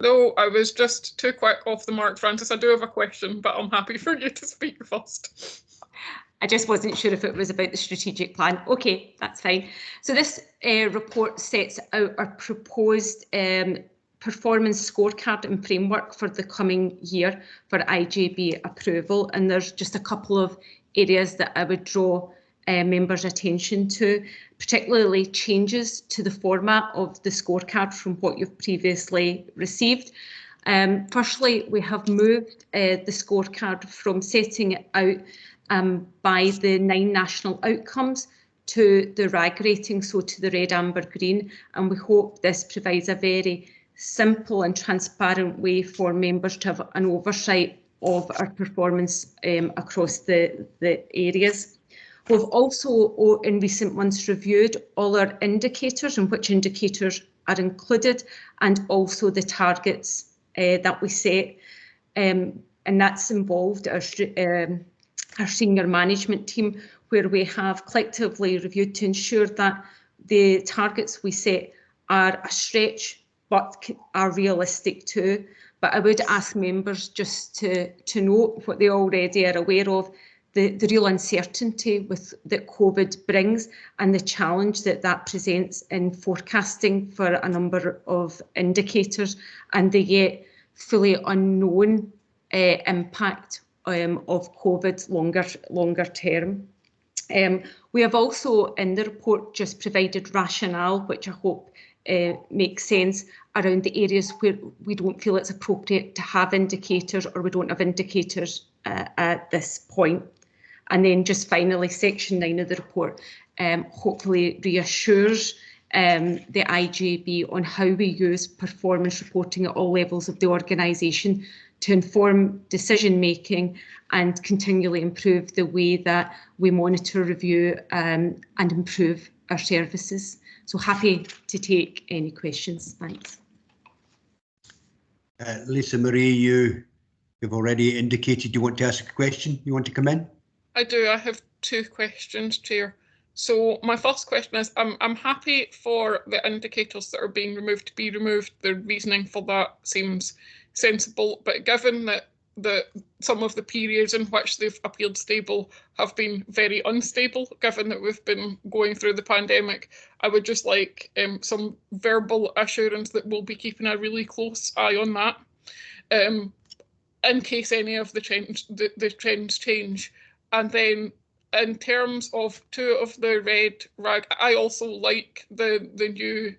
No, I was just too quick off the mark, Francis. I do have a question, but I'm happy for you to speak first. I just wasn't sure if it was about the strategic plan. Okay, that's fine. So this report sets out our proposed performance scorecard and framework for the coming year for IJB approval, and there's just a couple of areas that I would draw members' attention to, particularly changes to the format of the scorecard from what you've previously received. Firstly, we have moved the scorecard from setting it out by the 9 national outcomes to the RAG rating, so to the red, amber, green, and we hope this provides a very simple and transparent way for members to have an oversight of our performance across the areas. We've also in recent months reviewed all our indicators and which indicators are included, and also the targets that we set, and that's involved our senior management team, where we have collectively reviewed to ensure that the targets we set are a stretch but are realistic too. But I would ask members just to note what they already are aware of, the real uncertainty that COVID brings and the challenge that presents in forecasting for a number of indicators, and the yet fully unknown impact of COVID longer term. We have also in the report just provided rationale, which I hope makes sense, around the areas where we don't feel it's appropriate to have indicators, or we don't have indicators at this point. And then just finally, section 9 of the report hopefully reassures the IJB on how we use performance reporting at all levels of the organisation to inform decision making and continually improve the way that we monitor, review and improve our services. So happy to take any questions. Thanks. Lisa Marie, you've already indicated you want to ask a question. You want to come in? I do. I have 2 questions, Chair. So my first question is, I'm happy for the indicators that are being removed to be removed. The reasoning for that seems sensible, but given that some of the periods in which they've appeared stable have been very unstable, given that we've been going through the pandemic, I would just like some verbal assurance that we'll be keeping a really close eye on that, in case any of the trends change. And then in terms of 2 of the red RAG, I also like the new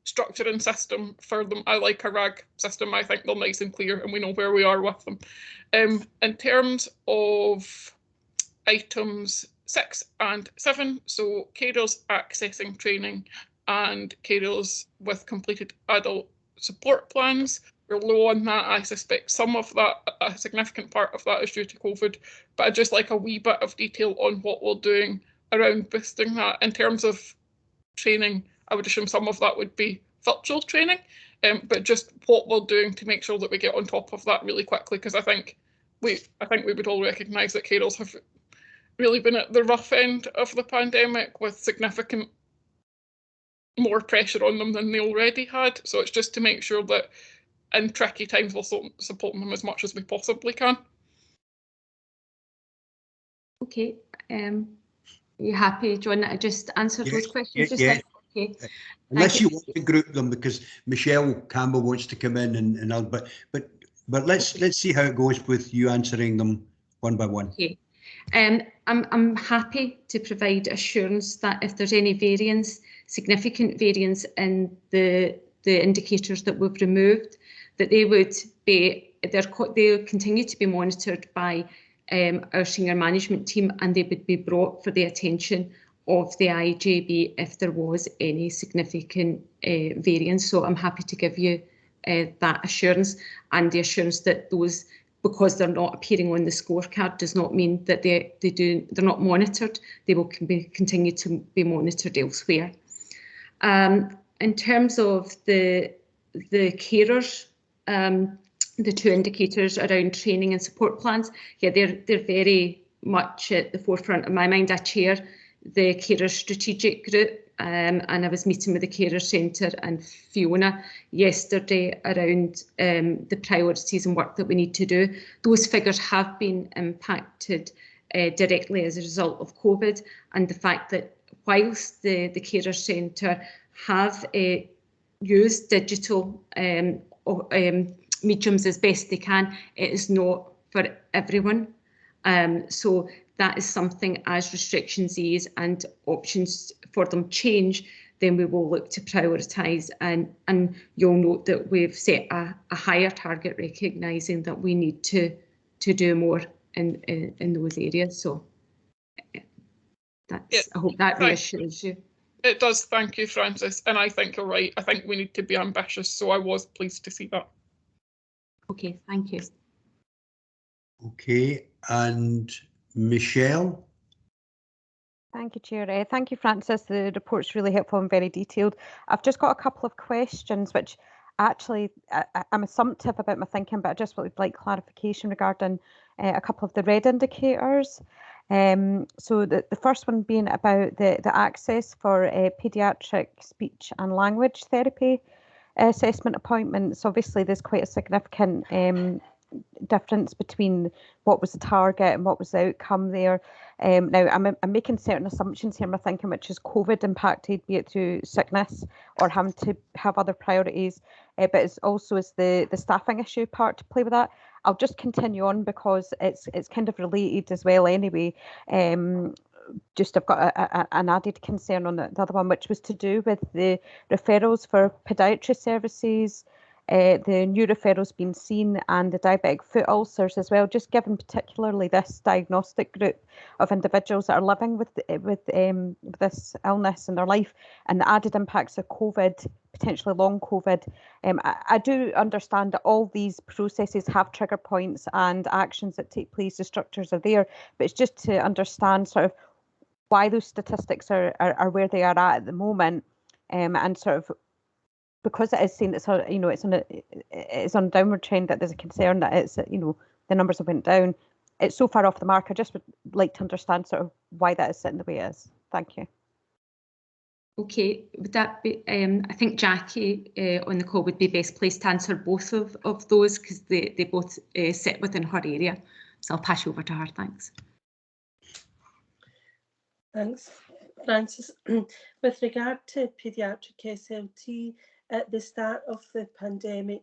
structure and system for them. I like a RAG system. I think they're nice and clear and we know where we are with them. In terms of items 6 and 7, so carers accessing training and carers with completed adult support plans, we're low on that. I suspect some of that, a significant part of that, is due to COVID, but I'd just like a wee bit of detail on what we're doing around boosting that. In terms of training, I would assume some of that would be virtual training, but just what we're doing to make sure that we get on top of that really quickly, because I think we would all recognise that carers have really been at the rough end of the pandemic with significant more pressure on them than they already had. So it's just to make sure that in tricky times we're supporting them as much as we possibly can. Okay, are you happy, John, that I just answered those questions? Yeah. Okay. Unless you want to group them, because Michelle Campbell wants to come in and I'll, but let's see how it goes with you answering them one by one. Okay. I'm happy to provide assurance that if there's any variance, significant variance in the indicators that we've removed, that they'll continue to be monitored by our senior management team, and they would be brought for the attention of the IJB if there was any significant variance. So I'm happy to give you that assurance, and the assurance that those, because they're not appearing on the scorecard, does not mean that they're not monitored. They will continue to be monitored elsewhere. In terms of the carers, the 2 indicators around training and support plans, yeah, they're very much at the forefront of my mind. I chair the Carers Strategic Group, and I was meeting with the Carer Centre and Fiona yesterday around the priorities and work that we need to do. Those figures have been impacted directly as a result of COVID, and the fact that whilst the Carer Centre have used digital mediums as best they can, it is not for everyone. So that is something, as restrictions ease and options for them change, then we will look to prioritise, and you'll note that we've set a higher target, recognising that we need to do more in those areas. So that's, I hope that reassures you. It does, thank you, Frances, and I think you're right. I think we need to be ambitious, so I was pleased to see that. Okay, thank you. Okay, and Michelle? Thank you, Chair. Thank you, Frances. The report's really helpful and very detailed. I've just got a couple of questions, which actually I'm assumptive about my thinking, but I just would like clarification regarding a couple of the red indicators. So the first one being about the access for paediatric speech and language therapy assessment appointments. Obviously, there's quite a significant difference between what was the target and what was the outcome there. Now, I'm making certain assumptions here in my thinking, which is COVID impacted, be it through sickness or having to have other priorities, but it's also is the staffing issue part to play with that. I'll just continue on because it's kind of related as well anyway. Just I've got an added concern on the other one, which was to do with the referrals for podiatry services, the new referrals being seen, and the diabetic foot ulcers as well, just given particularly this diagnostic group of individuals that are living with this illness in their life, and the added impacts of COVID, potentially long COVID. I do understand that all these processes have trigger points and actions that take place, the structures are there, but it's just to understand sort of why those statistics are where they are at the moment, and sort of because it is seen it's on a downward trend, that there's a concern that it's the numbers have went down. It's so far off the mark. I just would like to understand sort of why that is sitting the way it is. Thank you. Okay, would that be? I think Jackie on the call would be best placed to answer both of those because they both sit within her area. So I'll pass you over to her. Thanks. Thanks, Francis. With regard to paediatric SLT, at the start of the pandemic,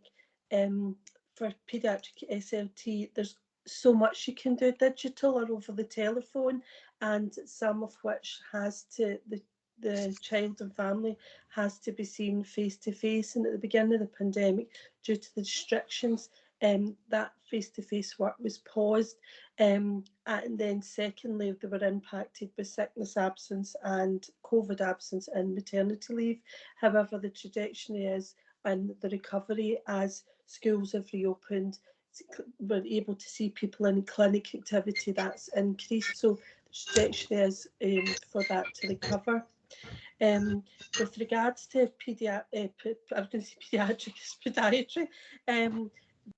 for paediatric SLT, there's so much you can do digital or over the telephone, and some of which has to, the child and family has to be seen face to face. And at the beginning of the pandemic, due to the restrictions, that face-to-face work was paused, and then secondly they were impacted by sickness absence and COVID absence and maternity leave. However, the trajectory is, and the recovery as schools have reopened, we're able to see people in clinic activity that's increased, so the trajectory is for that to recover. With regards to podiatry,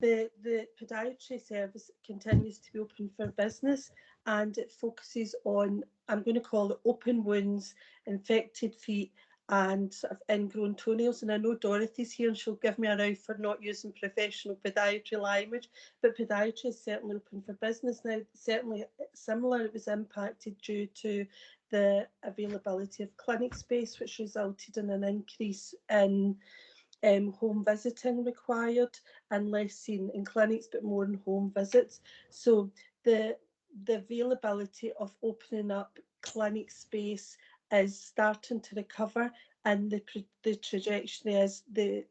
the podiatry service continues to be open for business, and it focuses on, I'm going to call it open wounds, infected feet and sort of ingrown toenails. And I know Dorothy's here and she'll give me a row for not using professional podiatry language, but podiatry is certainly open for business now. Certainly similar, it was impacted due to the availability of clinic space, which resulted in an increase in home visiting required, and less seen in clinics but more in home visits. So the availability of opening up clinic space is starting to recover, and the trajectory is the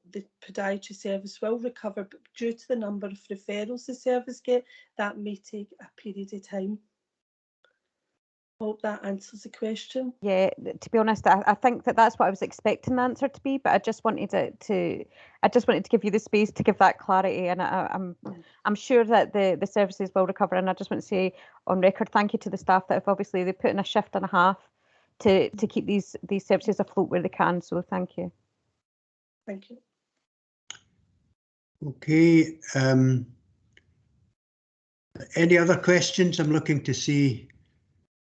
podiatry service will recover, but due to the number of referrals the service get, that may take a period of time. Hope that answers the question. Yeah, to be honest, I think that's what I was expecting the answer to be, but I just wanted to give you the space to give that clarity, and I'm sure that the services will recover. And I just want to say on record, thank you to the staff that have obviously they put in a shift and a half to keep these services afloat where they can. So thank you. Thank you. Okay. Any other questions? I'm looking to see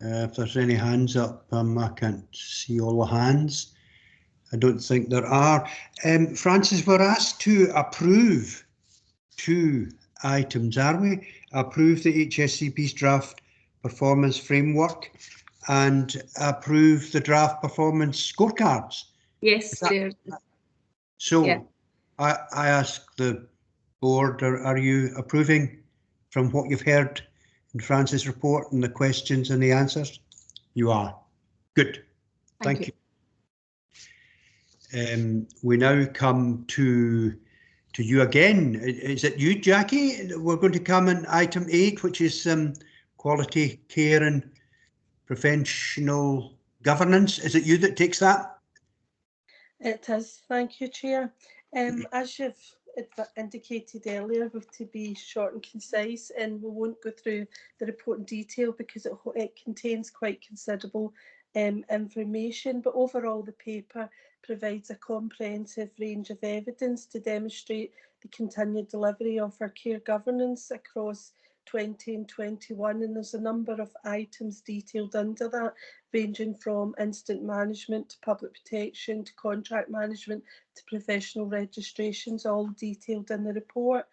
if there's any hands up. I can't see all the hands. I don't think there are. Francis, we're asked to approve 2 items, are we? Approve the HSCP's draft performance framework and approve the draft performance scorecards. Yes, Chair. So yeah. I ask the board, are you approving from what you've heard in Francis' report and the questions and the answers? You are. Good. Thank you. We now come to you again. Is it you, Jackie? We're going to come on item 8, which is quality care and professional governance. Is it you that takes that? It is. Thank you, Chair. As you've indicated earlier, we have to be short and concise, and we won't go through the report in detail because it contains quite considerable information, but overall the paper provides a comprehensive range of evidence to demonstrate the continued delivery of our care governance across 20 and 21, and there's a number of items detailed under that, ranging from incident management to public protection to contract management to professional registrations, all detailed in the report.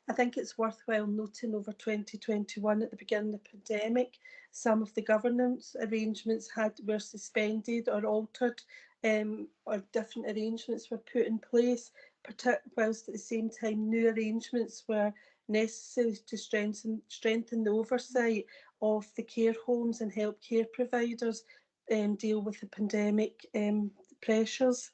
I think it's worthwhile noting over 2021 at the beginning of the pandemic, some of the governance arrangements were suspended or altered, or different arrangements were put in place, whilst at the same time new arrangements were necessary to strengthen the oversight of the care homes and help care providers deal with the pandemic pressures.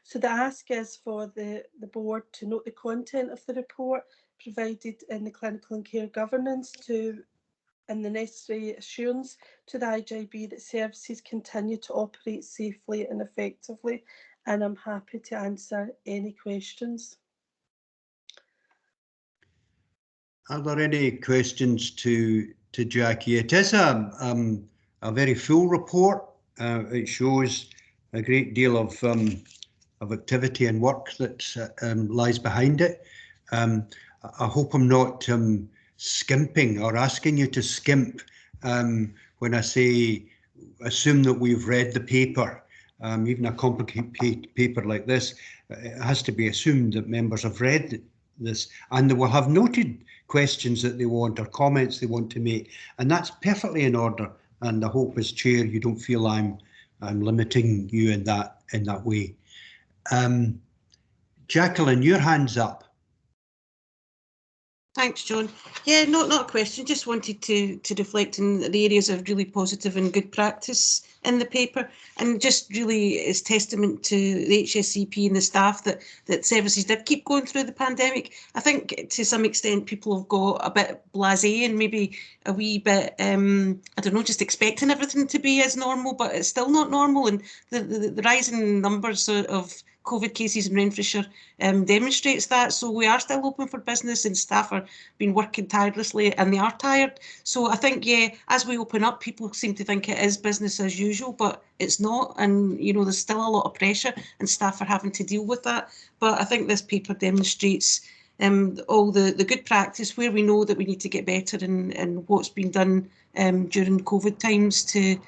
So the ask is for the board to note the content of the report provided in the clinical and care governance and the necessary assurance to the IJB that services continue to operate safely and effectively. And I'm happy to answer any questions. Are there any questions to Jackie? It is a very full report. It shows a great deal of activity and work that lies behind it. I hope I'm not skimping or asking you to skimp when I say assume that we've read the paper. Even a complicated paper like this, it has to be assumed that members have read this and they will have noted questions that they want or comments they want to make, and that's perfectly in order. And I hope as chair you don't feel I'm limiting you in that way. Jacqueline, your hand's up. Thanks, John. Yeah, not a question, just wanted to reflect on the areas of really positive and good practice in the paper, and just really is testament to the HSCP and the staff that services did keep going through the pandemic. I think to some extent people have got a bit blasé and maybe a wee bit, I don't know, just expecting everything to be as normal, but it's still not normal, and the rising numbers of COVID cases in Renfrewshire demonstrates that. So we are still open for business and staff are been working tirelessly and they are tired. So I think, yeah, as we open up, people seem to think it is business as usual, but it's not. And, you know, there's still a lot of pressure and staff are having to deal with that. But I think this paper demonstrates all the good practice where we know that we need to get better and what's been done during COVID times to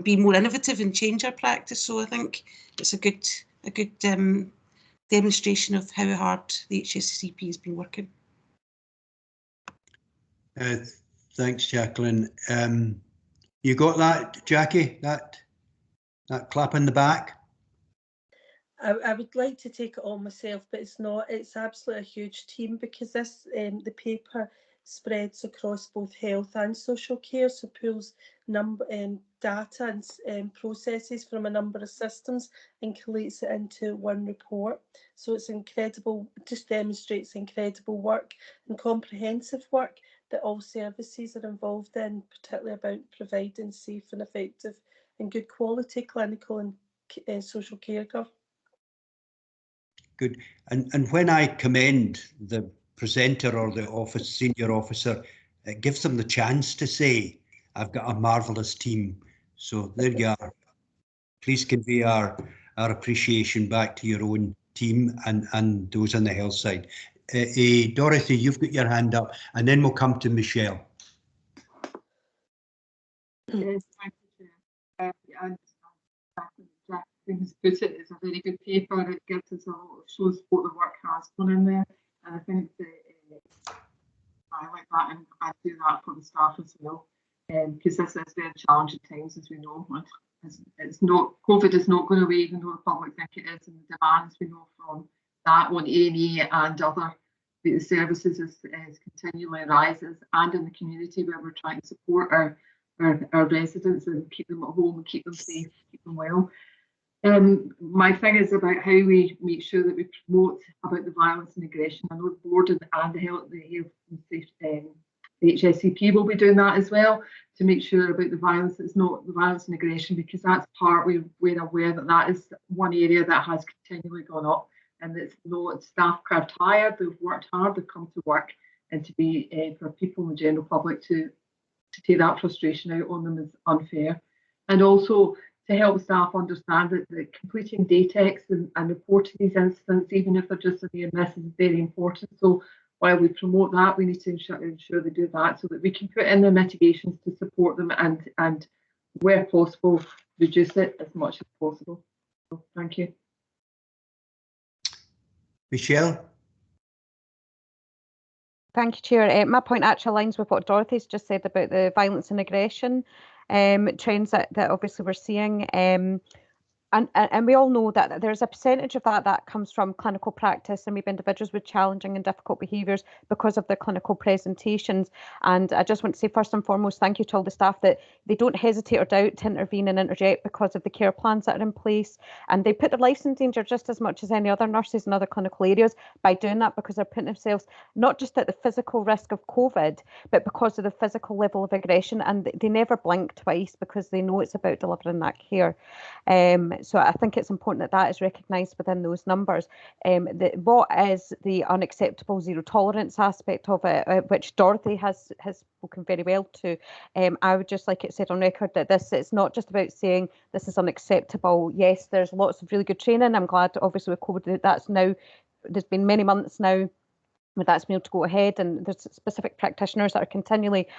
be more innovative and change our practice. So I think it's a good demonstration of how hard the HSCP has been working. Thanks, Jacqueline. You got that, Jackie? That clap in the back? I would like to take it all myself, but it's not. It's absolutely a huge team because this the paper spreads across both health and social care, so pulls data and processes from a number of systems and collates it into one report. So it's incredible, it just demonstrates incredible work and comprehensive work that all services are involved in, particularly about providing safe and effective and good quality clinical and social care. Good. And when I commend the presenter or the senior officer, it gives them the chance to say, I've got a marvellous team. So there you are. Please convey our appreciation back to your own team and those on the health side. Dorothy, you've got your hand up, and then we'll come to Michelle. Yes, thank you, Chair. And Jack has put it, it's a very good paper. It gives us a lot of shows what the work has gone in there, and I think I like that, and I do that for the staff as well, because this is very challenging times, as we know. It's not, COVID is not going away, even though the public think it is, and the demands we know from that on A&E and other the services is continually rises, and in the community where we're trying to support our residents and keep them at home and keep them safe, keep them well. My thing is about how we make sure that we promote about the violence and aggression. I know the board and the health and safety, the HSCP will be doing that as well, to make sure about the violence. It's not the violence and aggression, because that's part we're aware that is one area that has continually gone up, and it's staff are tired, they've worked hard, they've come to work, and to be for people in the general public to take that frustration out on them is unfair. And also to help staff understand that completing DATEX and reporting these incidents, even if they're just a near miss, is very important. So while we promote that, we need to ensure they do that, so that we can put in the mitigations to support them and where possible, reduce it as much as possible. So, thank you. Michelle? Thank you, Chair. My point actually aligns with what Dorothy's just said about the violence and aggression trends that obviously we're seeing. And we all know that there's a percentage of that comes from clinical practice and maybe individuals with challenging and difficult behaviours because of their clinical presentations. And I just want to say first and foremost, thank you to all the staff that they don't hesitate or doubt to intervene and interject because of the care plans that are in place. And they put their lives in danger just as much as any other nurses in other clinical areas by doing that, because they're putting themselves not just at the physical risk of COVID, but because of the physical level of aggression. And they never blink twice because they know it's about delivering that care. So I think it's important that is recognised within those numbers. What is the unacceptable zero tolerance aspect of it, which Dorothy has spoken very well to. I would just like it said on record that it's not just about saying this is unacceptable. Yes, there's lots of really good training. I'm glad, obviously, with COVID, that's now, there's been many months now where that's been able to go ahead, and there's specific practitioners that are continually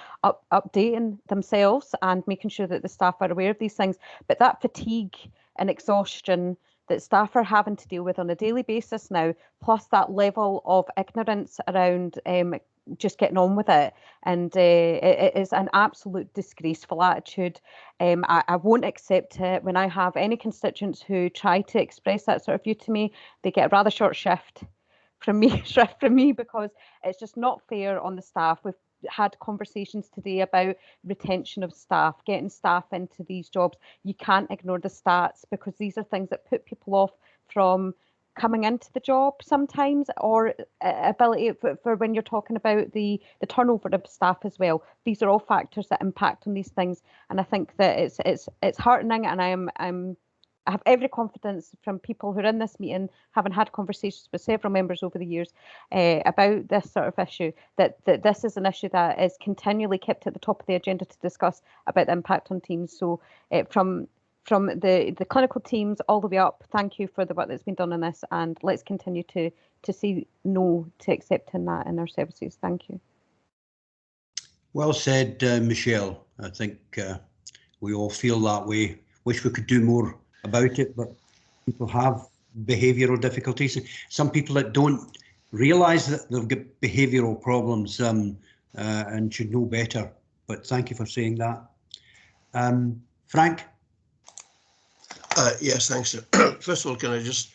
updating themselves and making sure that the staff are aware of these things. But that fatigue and exhaustion that staff are having to deal with on a daily basis now, plus that level of ignorance around just getting on with it, and it is an absolute disgraceful attitude. I won't accept it. When I have any constituents who try to express that sort of view to me, they get a rather short shift from me because it's just not fair on the staff. We've had conversations today about retention of staff, getting staff into these jobs. You can't ignore the stats because these are things that put people off from coming into the job sometimes, or ability for when you're talking about the turnover of staff as well. These are all factors that impact on these things, and I think that it's heartening, and I have every confidence from people who are in this meeting, having had conversations with several members over the years about this sort of issue, that this is an issue that is continually kept at the top of the agenda to discuss about the impact on teams. So from the clinical teams all the way up, thank you for the work that's been done on this, and let's continue to say no to accepting that in our services. Thank you. Well said, Michelle. I think we all feel that way. Wish we could do more about it, but people have behavioural difficulties. Some people that don't realise that they've got behavioural problems and should know better. But thank you for saying that. Frank? Yes, thanks. First of all, can I just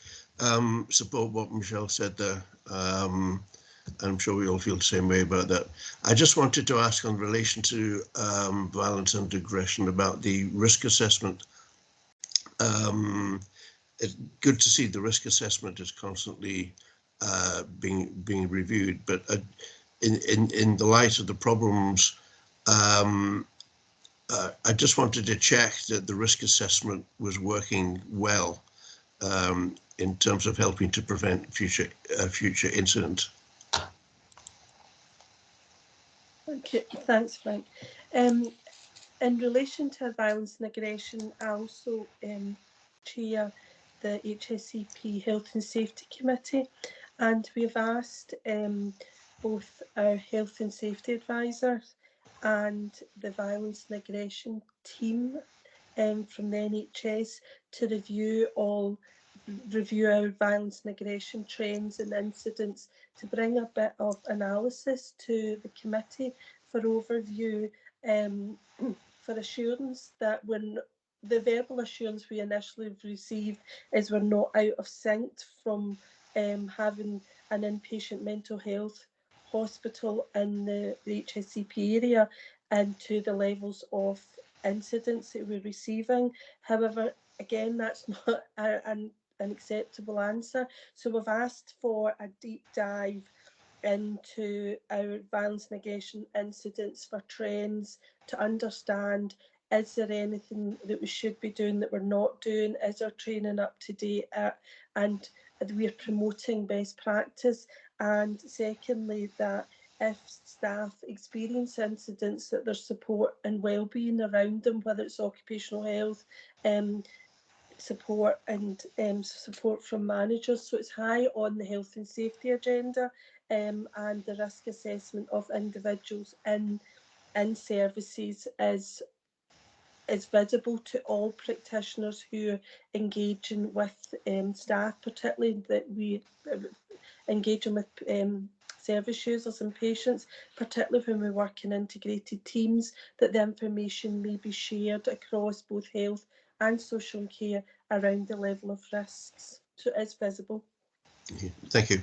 support what Michelle said there? I'm sure we all feel the same way about that. I just wanted to ask in relation to violence and aggression about the risk assessment. It's good to see the risk assessment is constantly being reviewed, but in the light of the problems, I just wanted to check that the risk assessment was working well in terms of helping to prevent future incidents. Okay, thanks, Frank. In relation to violence and aggression, I also chair the HSCP Health and Safety Committee, and we've asked both our Health and Safety Advisors and the Violence and Aggression team from the NHS to review our violence and aggression trends and incidents, to bring a bit of analysis to the committee for overview, for assurance that when the verbal assurance we initially received is we're not out of sync from having an inpatient mental health hospital in the HSCP area and to the levels of incidents that we're receiving. However, again, that's not an acceptable answer. So we've asked for a deep dive into our violence and aggression incidents for trends, to understand, is there anything that we should be doing that we're not doing? Is our training up to date? And we're promoting best practice. And secondly, that if staff experience incidents, that there's support and wellbeing around them, whether it's occupational health, support and support from managers. So it's high on the health and safety agenda, and the risk assessment of individuals in services is visible to all practitioners who are engaging with staff, particularly that we engaging with service users and patients, particularly when we work in integrated teams, that the information may be shared across both health and social care around the level of risks, so it is visible. Thank you.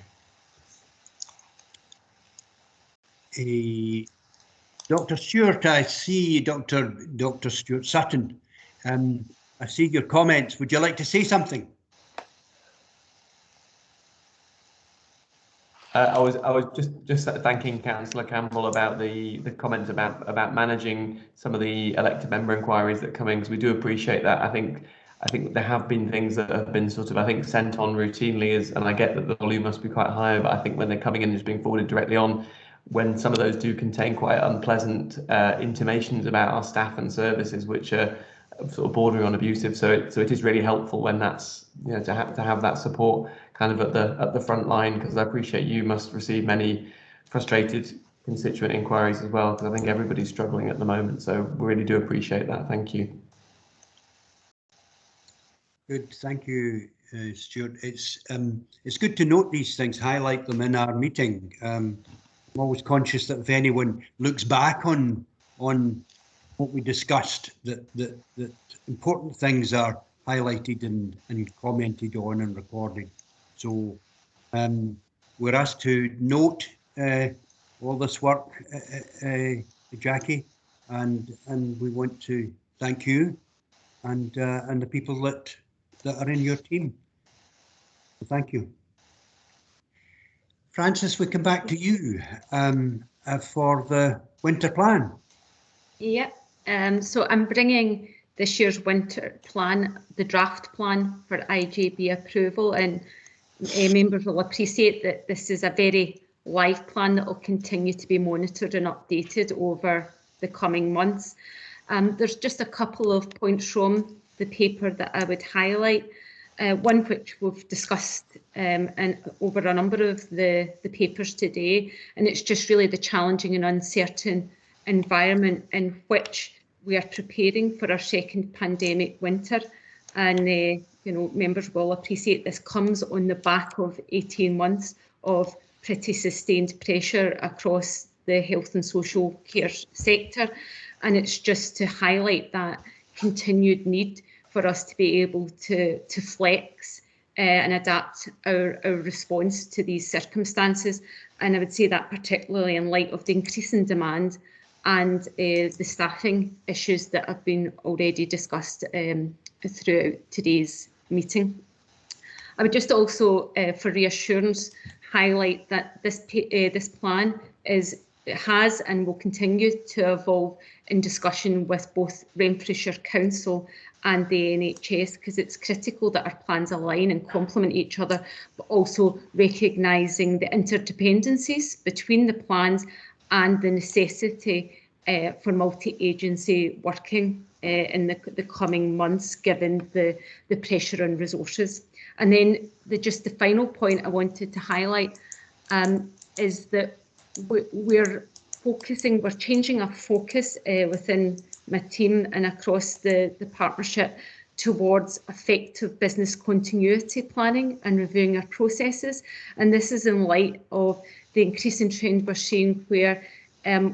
Dr. Stewart, I see Dr. Stewart Sutton. I see your comments. Would you like to say something? I was just thanking Councillor Campbell about the comments about managing some of the elected member inquiries that come in, because we do appreciate that. I think there have been things that have been sort of sent on routinely, and I get that the volume must be quite high, but I think when they're coming in and just being forwarded directly on, when some of those do contain quite unpleasant intimations about our staff and services, which are sort of bordering on abusive, so it is really helpful when that's, you know, to have that support kind of at the front line, because I appreciate you must receive many frustrated constituent inquiries as well, because I think everybody's struggling at the moment, so we really do appreciate that. Thank you. Good, thank you, Stuart. It's good to note these things, highlight them in our meeting. I'm always conscious that if anyone looks back on what we discussed, that important things are highlighted and commented on and recorded. So we're asked to note all this work, Jackie, and we want to thank you and the people that are in your team. So thank you. Frances, we come back to you for the winter plan. Yep. So I'm bringing this year's winter plan, the draft plan for IJB approval, and members will appreciate that this is a very live plan that will continue to be monitored and updated over the coming months. There's just a couple of points from the paper that I would highlight. One which we've discussed and over a number of the papers today, and it's just really the challenging and uncertain environment in which we are preparing for our second pandemic winter. And you know, members will appreciate this comes on the back of 18 months of pretty sustained pressure across the health and social care sector, and it's just to highlight that continued need for us to be able to flex and adapt our response to these circumstances. And I would say that particularly in light of the increasing demand and the staffing issues that have been already discussed throughout today's meeting. I would just also, for reassurance, highlight that this plan has and will continue to evolve in discussion with both Renfrewshire Council and the NHS, because it's critical that our plans align and complement each other, but also recognising the interdependencies between the plans and the necessity for multi-agency working in the coming months, given the pressure on resources. And then just the final point I wanted to highlight is that we're changing our focus within my team and across the partnership towards effective business continuity planning and reviewing our processes. And this is in light of the increasing trend we're seeing where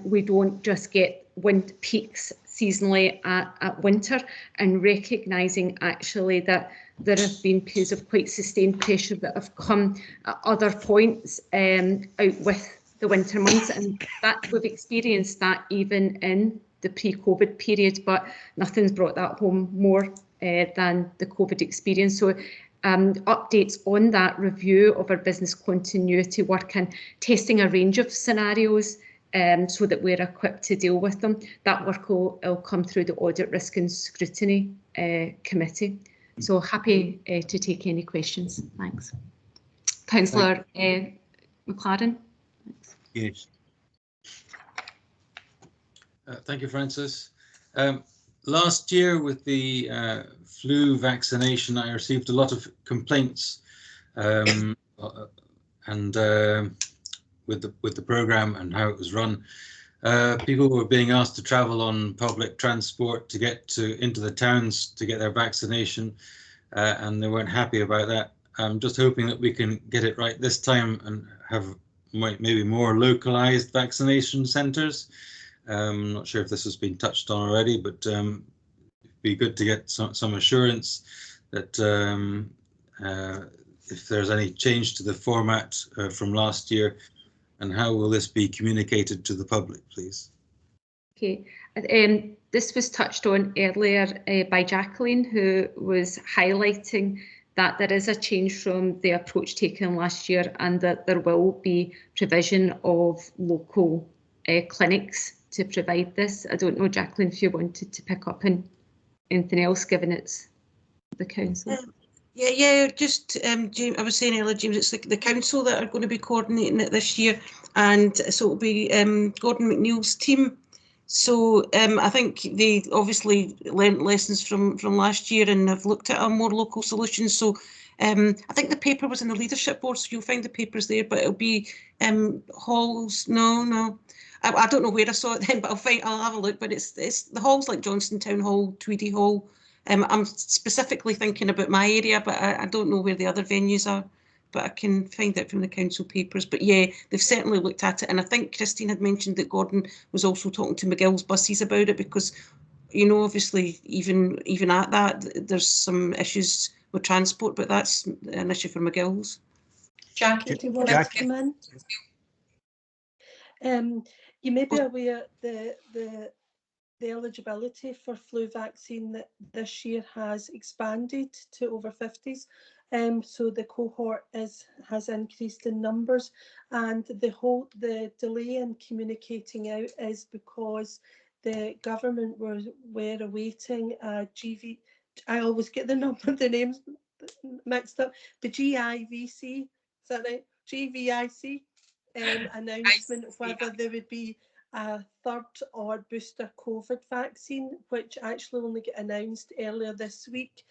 we don't just get wind peaks seasonally at winter, and recognising actually that there have been periods of quite sustained pressure that have come at other points out with the winter months, and that we've experienced that even in the pre-COVID period, but nothing's brought that home more than the COVID experience. So updates on that review of our business continuity work and testing a range of scenarios so that we're equipped to deal with them. That work will come through the Audit, Risk and Scrutiny Committee. So happy to take any questions. Thanks. Councillor McLaren. Yes. Thank you, Francis. Last year with the flu vaccination, I received a lot of complaints and with the programme and how it was run. People were being asked to travel on public transport to get into the towns to get their vaccination, and they weren't happy about that. I'm just hoping that we can get it right this time and have maybe more localized vaccination centres. I'm not sure if this has been touched on already, but it'd be good to get some assurance that if there's any change to the format from last year, and how will this be communicated to the public, please? Okay, this was touched on earlier by Jacqueline, who was highlighting that there is a change from the approach taken last year, and that there will be provision of local clinics to provide this. I don't know, Jacqueline, if you wanted to pick up on anything else, given it's the council. Yeah, just James, I was saying earlier, James, it's the council that are going to be coordinating it this year, and so it'll be Gordon McNeill's team. So I think they obviously learnt lessons from last year and have looked at a more local solution. So I think the paper was in the leadership board, so you'll find the papers there, but it'll be halls. No, I don't know where I saw it then, but I'll have a look. But it's the halls like Johnston Town Hall, Tweedy Hall. I'm specifically thinking about my area, but I don't know where the other venues are, but I can find out from the council papers. But yeah, they've certainly looked at it. And I think Christine had mentioned that Gordon was also talking to McGill's buses about it, because, you know, obviously even at that, there's some issues with transport, but that's an issue for McGill's. Jackie, do you want to come in? You may be aware the eligibility for flu vaccine that this year has expanded to over 50s. So the cohort has increased in numbers, and the delay in communicating out is because the government were awaiting a GV. I always get the names mixed up. The GIVC, is that right? GVIC announcement of whether there would be a third or booster COVID vaccine, which actually only got announced earlier this week.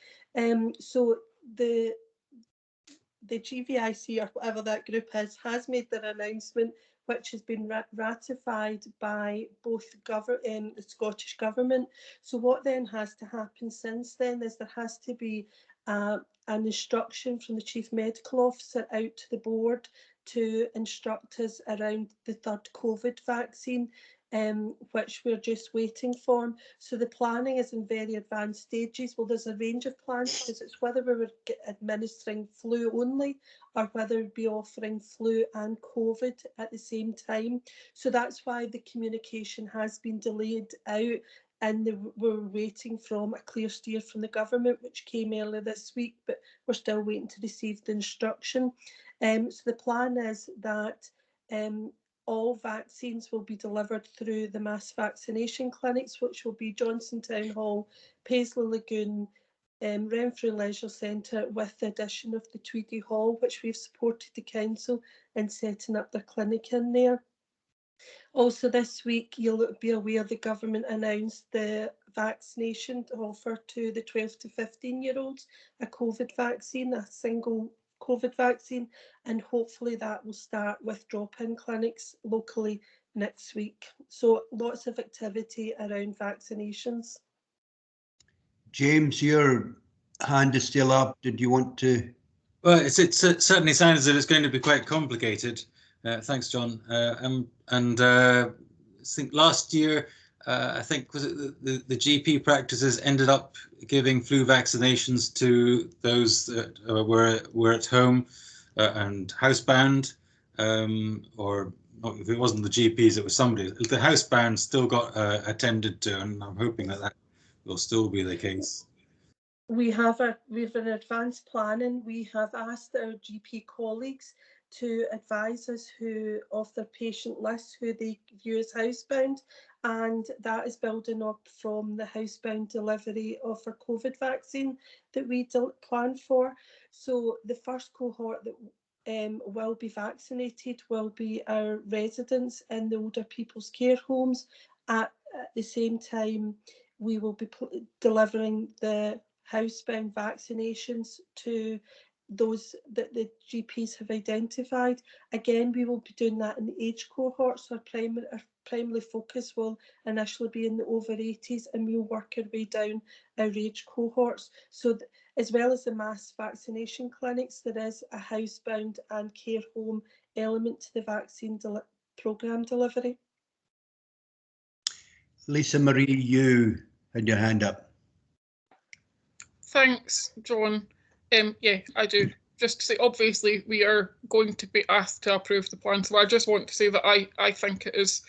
So the GVIC, or whatever that group is, has made their announcement, which has been ratified by both the Scottish Government. So what then has to happen since then is there has to be an instruction from the Chief Medical Officer out to the board to instruct us around the third COVID vaccine, which we're just waiting for. So the planning is in very advanced stages. Well, there's a range of plans, because it's whether we were administering flu only or whether we'd be offering flu and COVID at the same time. So that's why the communication has been delayed out, and we're waiting from a clear steer from the government, which came earlier this week, but we're still waiting to receive the instruction. So the plan is that all vaccines will be delivered through the mass vaccination clinics, which will be Johnston Town Hall, Paisley Lagoon, Renfrew Leisure Centre, with the addition of the Tweedy Hall, which we've supported the council in setting up their clinic in there. Also this week, you'll be aware the government announced the vaccination offer to the 12 to 15-year-olds, a COVID vaccine, a single COVID vaccine, and hopefully that will start with drop-in clinics locally next week. So lots of activity around vaccinations. James, your hand is still up. Did you want to? Well, it certainly sounds as if it's going to be quite complicated. Thanks, John. I think last year, I think was it the GP practices ended up giving flu vaccinations to those that were at home and housebound, or if it wasn't the GPs, it was somebody. The housebound still got attended to, and I'm hoping that will still be the case. We've an advanced planning. We have asked our GP colleagues to advise us of their patient lists who they view as housebound, and that is building up from the housebound delivery of our COVID vaccine that we planned for. So the first cohort that will be vaccinated will be our residents in the older people's care homes. At the same time, we will be delivering the housebound vaccinations to those that the GPs have identified. Again, we will be doing that in the age cohorts. Our primary focus will initially be in the over 80s, and we'll work our way down our age cohorts. So as well as the mass vaccination clinics, there is a housebound and care home element to the vaccine programme delivery. Lisa Marie, you had your hand up. Thanks, John. Yeah, I do. Just to say, obviously, we are going to be asked to approve the plan. So I just want to say that I think it is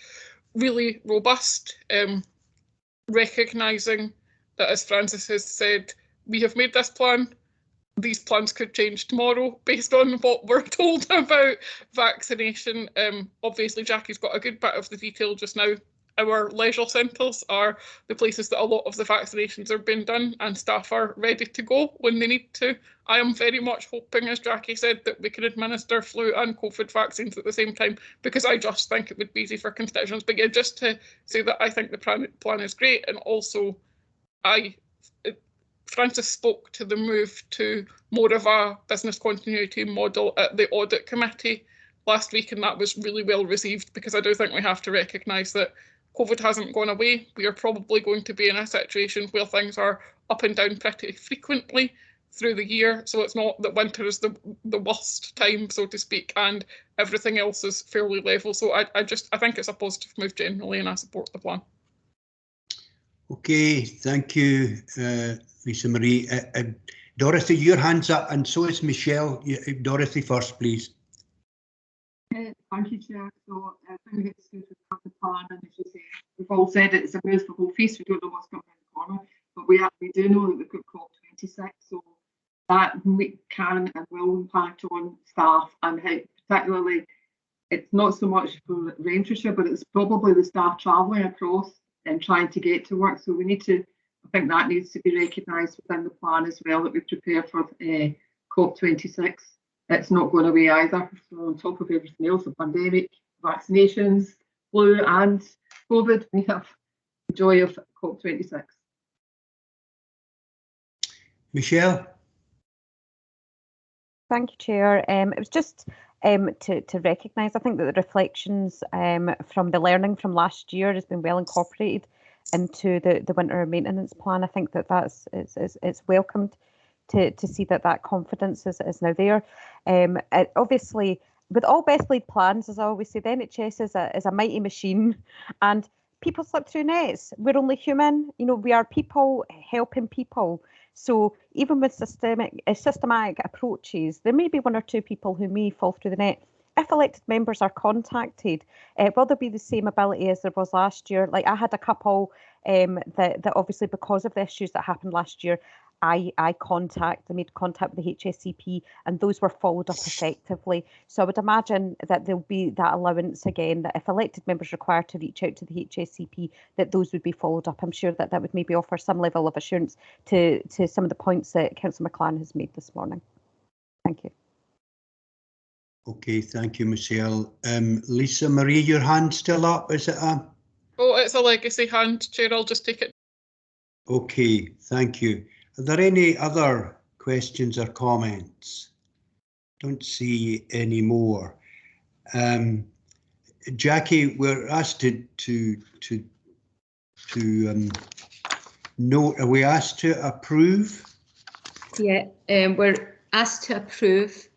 really robust, recognising that, as Francis has said, we have made this plan. These plans could change tomorrow based on what we're told about vaccination. Obviously, Jackie's got a good bit of the detail just now. Our leisure centres are the places that a lot of the vaccinations are being done, and staff are ready to go when they need to. I am very much hoping, as Jackie said, that we can administer flu and COVID vaccines at the same time, because I just think it would be easy for constituents. But yeah, just to say that I think the plan is great, and also Francis spoke to the move to more of a business continuity model at the audit committee last week, and that was really well received, because I do think we have to recognise that COVID hasn't gone away. We are probably going to be in a situation where things are up and down pretty frequently through the year. So it's not that winter is the worst time, so to speak, and everything else is fairly level. So I think it's a positive move generally, and I support the plan. Okay, thank you, Lisa Marie. Dorothy, your hand's up, and so is Michelle. Dorothy first, please. Thank you, Chair. So I think it's good to have the plan, and as you say, we've all said it's a movable feast. We don't know what's coming around the corner, but we do know that we've got COP26, so that can and will impact on staff, and how particularly it's not so much for Renfrewshire, but it's probably the staff travelling across and trying to get to work. So we need to, I think that needs to be recognised within the plan as well, that we prepare for COP26. It's not going away either. So on top of everything else, the pandemic, vaccinations, flu and COVID, we have the joy of COP26. Michelle? Thank you, Chair. It was just to recognise, I think that the reflections from the learning from last year has been well incorporated into the winter maintenance plan. I think that it's welcomed to see that confidence is now there. Obviously, with all best laid plans, as I always say, the NHS is a mighty machine, and people slip through nets. We're only human, we are people helping people. So even with systematic approaches, there may be one or two people who may fall through the net. If elected members are contacted, will there be the same ability as there was last year? Like, I had a couple that obviously, because of the issues that happened last year, I made contact with the HSCP, and those were followed up effectively. So I would imagine that there'll be that allowance again, that if elected members are required to reach out to the HSCP, that those would be followed up. I'm sure that would maybe offer some level of assurance to some of the points that Councillor McLaren has made this morning. Thank you. Okay, thank you, Michelle. Lisa Marie, your hand's still up, is it? Oh, it's a legacy hand, Chair. I'll just take it. Okay, thank you. Are there any other questions or comments? Don't see any more. Jackie, we're asked to note. Are we asked to approve? Yeah, we're asked to approve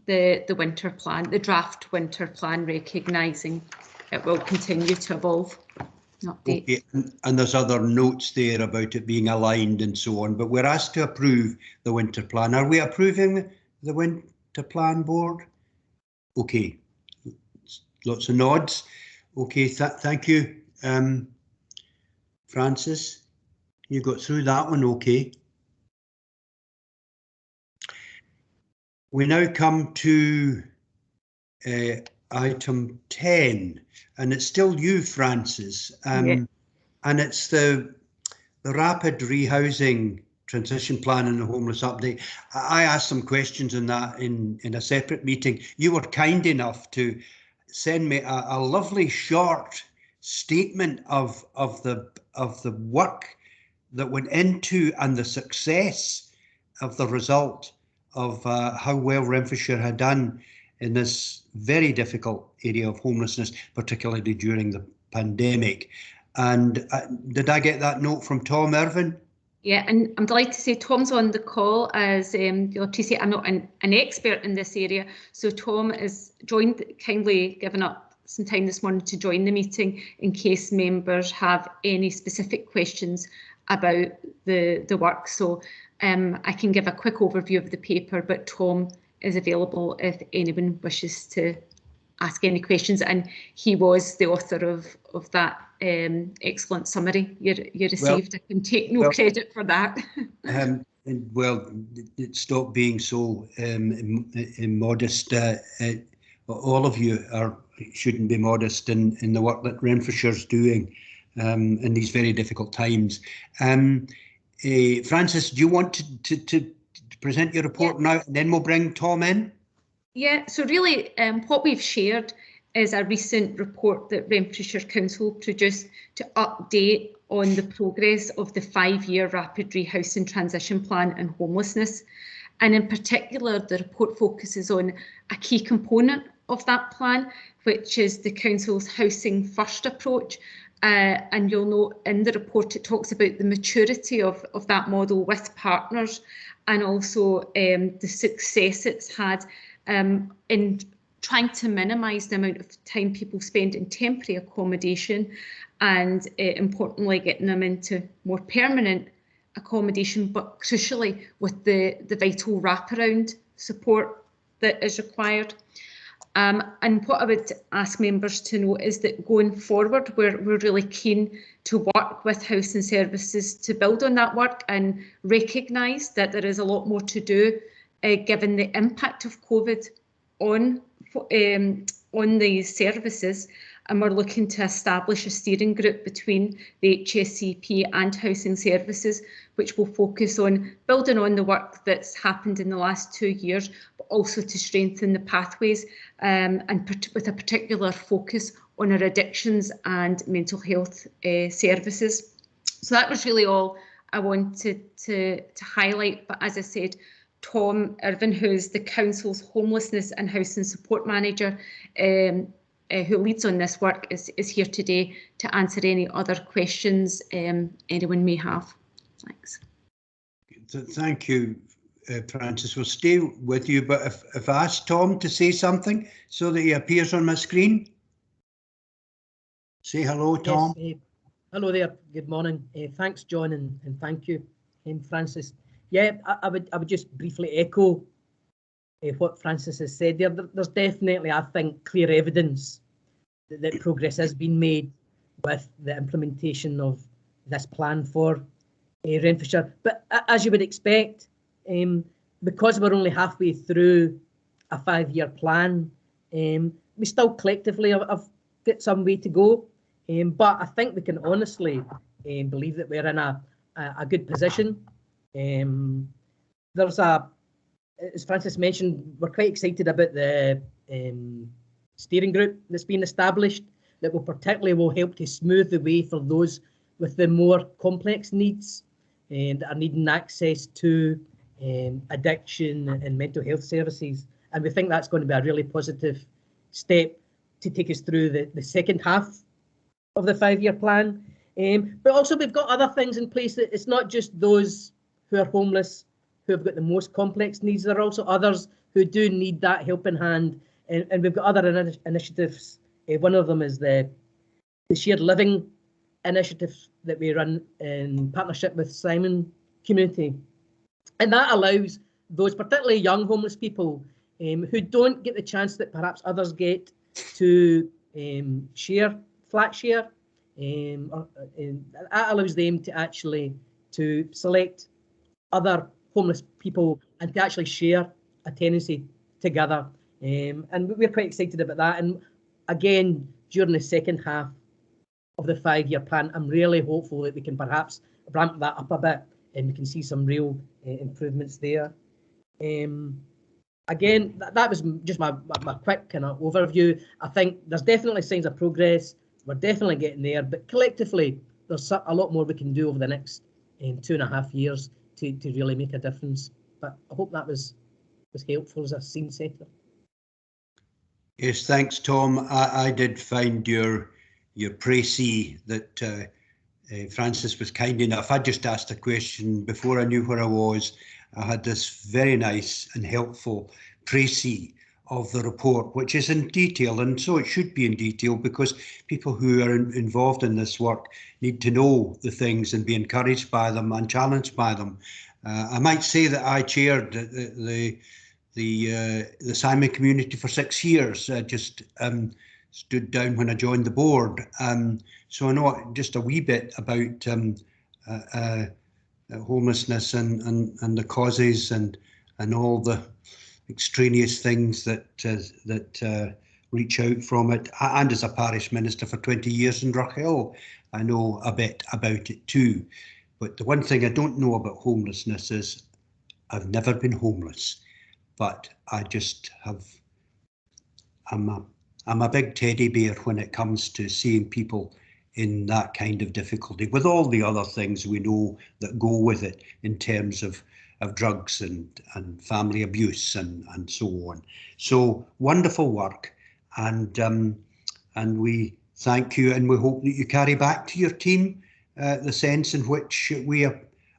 the winter plan, the draft winter plan, recognising it will continue to evolve. Okay, and there's other notes there about it being aligned and so on, but we're asked to approve the winter plan. Are we approving the winter plan, board? Okay, lots of nods. Okay, thank you. Francis, you got through that one okay. We now come to item 10, and it's still you, Francis, and it's the rapid rehousing transition plan and the homeless update. I asked some questions on that in a separate meeting. You were kind enough to send me a lovely short statement of the work that went into and the success of the result of how well Renfrewshire had done in this very difficult area of homelessness, particularly during the pandemic. And did I get that note from Tom Irvin? Yeah, and I'm delighted to say Tom's on the call. As you'll appreciate, I'm not an expert in this area, so Tom is kindly given up some time this morning to join the meeting in case members have any specific questions about the work. So I can give a quick overview of the paper, but Tom is available if anyone wishes to ask any questions, and he was the author of that excellent summary you received. I can take no credit for that. Well, stop being so modest. All of you shouldn't be modest in the work that Renfrewshire's doing in these very difficult times. Francis, do you want to present your report now, and then we'll bring Tom in? Yeah, so really what we've shared is a recent report that Renfrewshire Council produced to update on the progress of the 5-year Rapid Rehousing Transition Plan and homelessness. And in particular, the report focuses on a key component of that plan, which is the Council's Housing First approach. And you'll note in the report it talks about the maturity of that model with partners, and also the success it's had in trying to minimise the amount of time people spend in temporary accommodation, and importantly getting them into more permanent accommodation, but crucially with the vital wraparound support that is required. And what I would ask members to note is that going forward, we're really keen to work with housing services to build on that work and recognise that there is a lot more to do given the impact of COVID on these services. And we're looking to establish a steering group between the HSCP and housing services, which will focus on building on the work that's happened in the last 2 years, but also to strengthen the pathways and with a particular focus on our addictions and mental health services. So that was really all I wanted to highlight. But as I said, Tom Irvin, who's the Council's Homelessness and Housing Support Manager, who leads on this work, is here today to answer any other questions anyone may have. Thanks. Thank you, Francis. We'll stay with you, but if I ask Tom to say something so that he appears on my screen. Say hello, Tom. Yes, hello there. Good morning. Thanks, John, and thank you, Francis. Yeah, I would just briefly echo what Francis has said there. There's definitely, I think, clear evidence that progress has been made with the implementation of this plan for Renfrewshire. But as you would expect, because we're only halfway through a 5-year plan, we still collectively have got some way to go. But I think we can honestly believe that we're in a good position. There's as Francis mentioned, we're quite excited about the steering group that's been established that will help to smooth the way for those with the more complex needs and are needing access to addiction and mental health services. And we think that's going to be a really positive step to take us through the second half of the 5-year plan. But also we've got other things in place that it's not just those who are homeless who have got the most complex needs. There are also others who do need that helping hand, and we've got other initiatives. One of them is the shared living initiative that we run in partnership with Simon Community, and that allows those particularly young homeless people who don't get the chance that perhaps others get to flat share. That allows them to actually select other homeless people and to actually share a tenancy together. And we're quite excited about that. And again, during the second half of the 5-year plan, I'm really hopeful that we can perhaps ramp that up a bit and we can see some real improvements there. Again, that was just my quick kind of overview. I think there's definitely signs of progress. We're definitely getting there, but collectively, there's a lot more we can do over the next 2.5 years to really make a difference. But I hope that was was helpful as a scene setter. Yes, thanks, Tom. I did find your précis that Francis was kind enough. I just asked a question before I knew where I was. I had this very nice and helpful précis of the report, which is in detail, and so it should be in detail, because people who are involved in this work need to know the things and be encouraged by them and challenged by them. I might say that I chaired the Simon community for 6 years. I just stood down when I joined the board, so I know just a wee bit about homelessness and the causes and all the extraneous things that reach out from it. And as a parish minister for 20 years in Rockhill, I know a bit about it too. But the one thing I don't know about homelessness is I've never been homeless, but I just have, I'm a big teddy bear when it comes to seeing people in that kind of difficulty, with all the other things we know that go with it in terms of drugs and family abuse and so on. So wonderful work, and we thank you, and we hope that you carry back to your team the sense in which we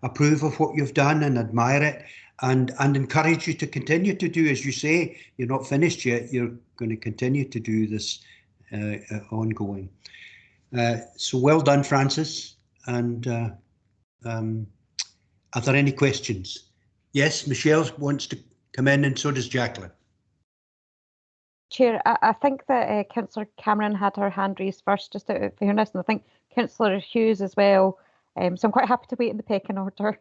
approve of what you've done and admire it, and encourage you to continue to do, as you say, you're not finished yet, you're going to continue to do this ongoing. So well done, Francis. And are there any questions? Yes, Michelle wants to come in, and so does Jacqueline. Chair, I think that Councillor Cameron had her hand raised first, just out of fairness, and I think Councillor Hughes as well. So I'm quite happy to wait in the pecking order.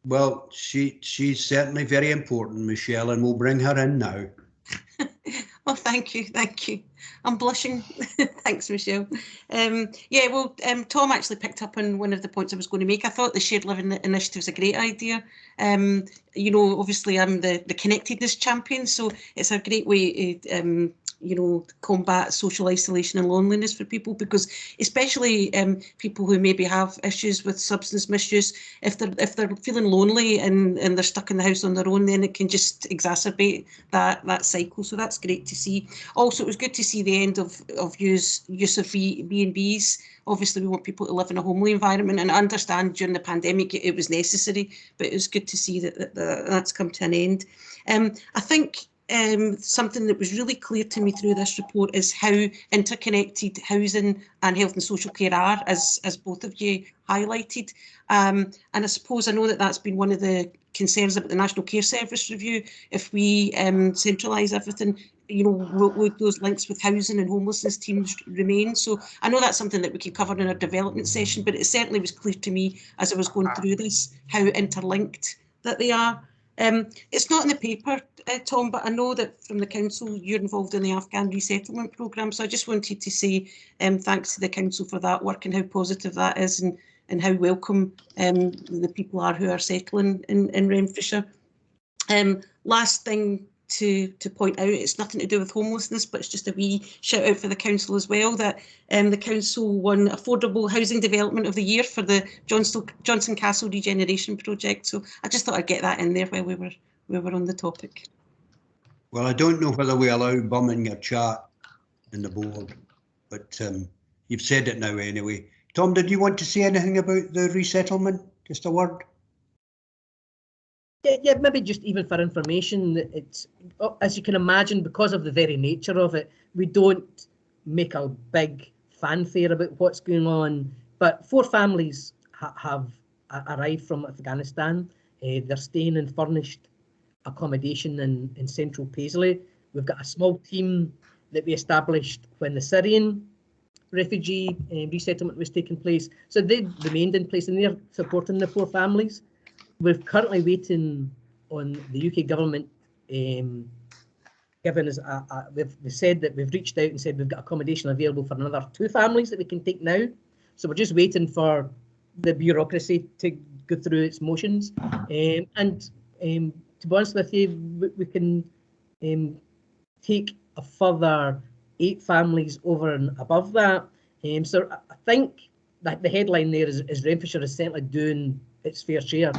Well, she's certainly very important, Michelle, and we'll bring her in now. Oh, thank you. I'm blushing. Thanks, Michelle. Yeah, well, Tom actually picked up on one of the points I was going to make. I thought the shared living initiative is a great idea. You know, obviously I'm the connectedness champion, so it's a great way to, you know, combat social isolation and loneliness for people, because especially people who maybe have issues with substance misuse, if they're feeling lonely and they're stuck in the house on their own, then it can just exacerbate that cycle. So that's great to see. Also, it was good to see the end of use of B&Bs. Obviously, we want people to live in a homely environment, and I understand during the pandemic it was necessary, but it was good to see that that's come to an end. I think something that was really clear to me through this report is how interconnected housing and health and social care are, as both of you highlighted. And I suppose I know that that's been one of the concerns about the National Care Service Review. If we centralise everything, you know, would those links with housing and homelessness teams remain? So I know that's something that we can cover in our development session, but it certainly was clear to me as I was going through this how interlinked that they are. It's not in the paper, Tom, but I know that from the council you're involved in the Afghan resettlement programme, so I just wanted to say thanks to the council for that work and how positive that is, and how welcome the people are who are settling in Renfrewshire. Last thing to point out, it's nothing to do with homelessness, but it's just a wee shout out for the council as well, that the council won Affordable Housing Development of the Year for the Johnson Castle Regeneration Project. So I just thought I'd get that in there while we were on the topic. Well, I don't know whether we allow bumming or chat in the board, but you've said it now anyway. Tom, did you want to say anything about the resettlement? Just a word? Yeah, maybe just even for information, it's, as you can imagine, because of the very nature of it, we don't make a big fanfare about what's going on. But 4 families have arrived from Afghanistan. They're staying in furnished accommodation in central Paisley. We've got a small team that we established when the Syrian refugee resettlement was taking place. So they remained in place and they're supporting the 4 families. We're currently waiting on the UK government giving us they've said that we've reached out and said we've got accommodation available for another 2 families that we can take now. So we're just waiting for the bureaucracy to go through its motions. And to be honest with you, we can take a further 8 families over and above that. So I think that the headline there is Renfrewshire is certainly doing its fair share.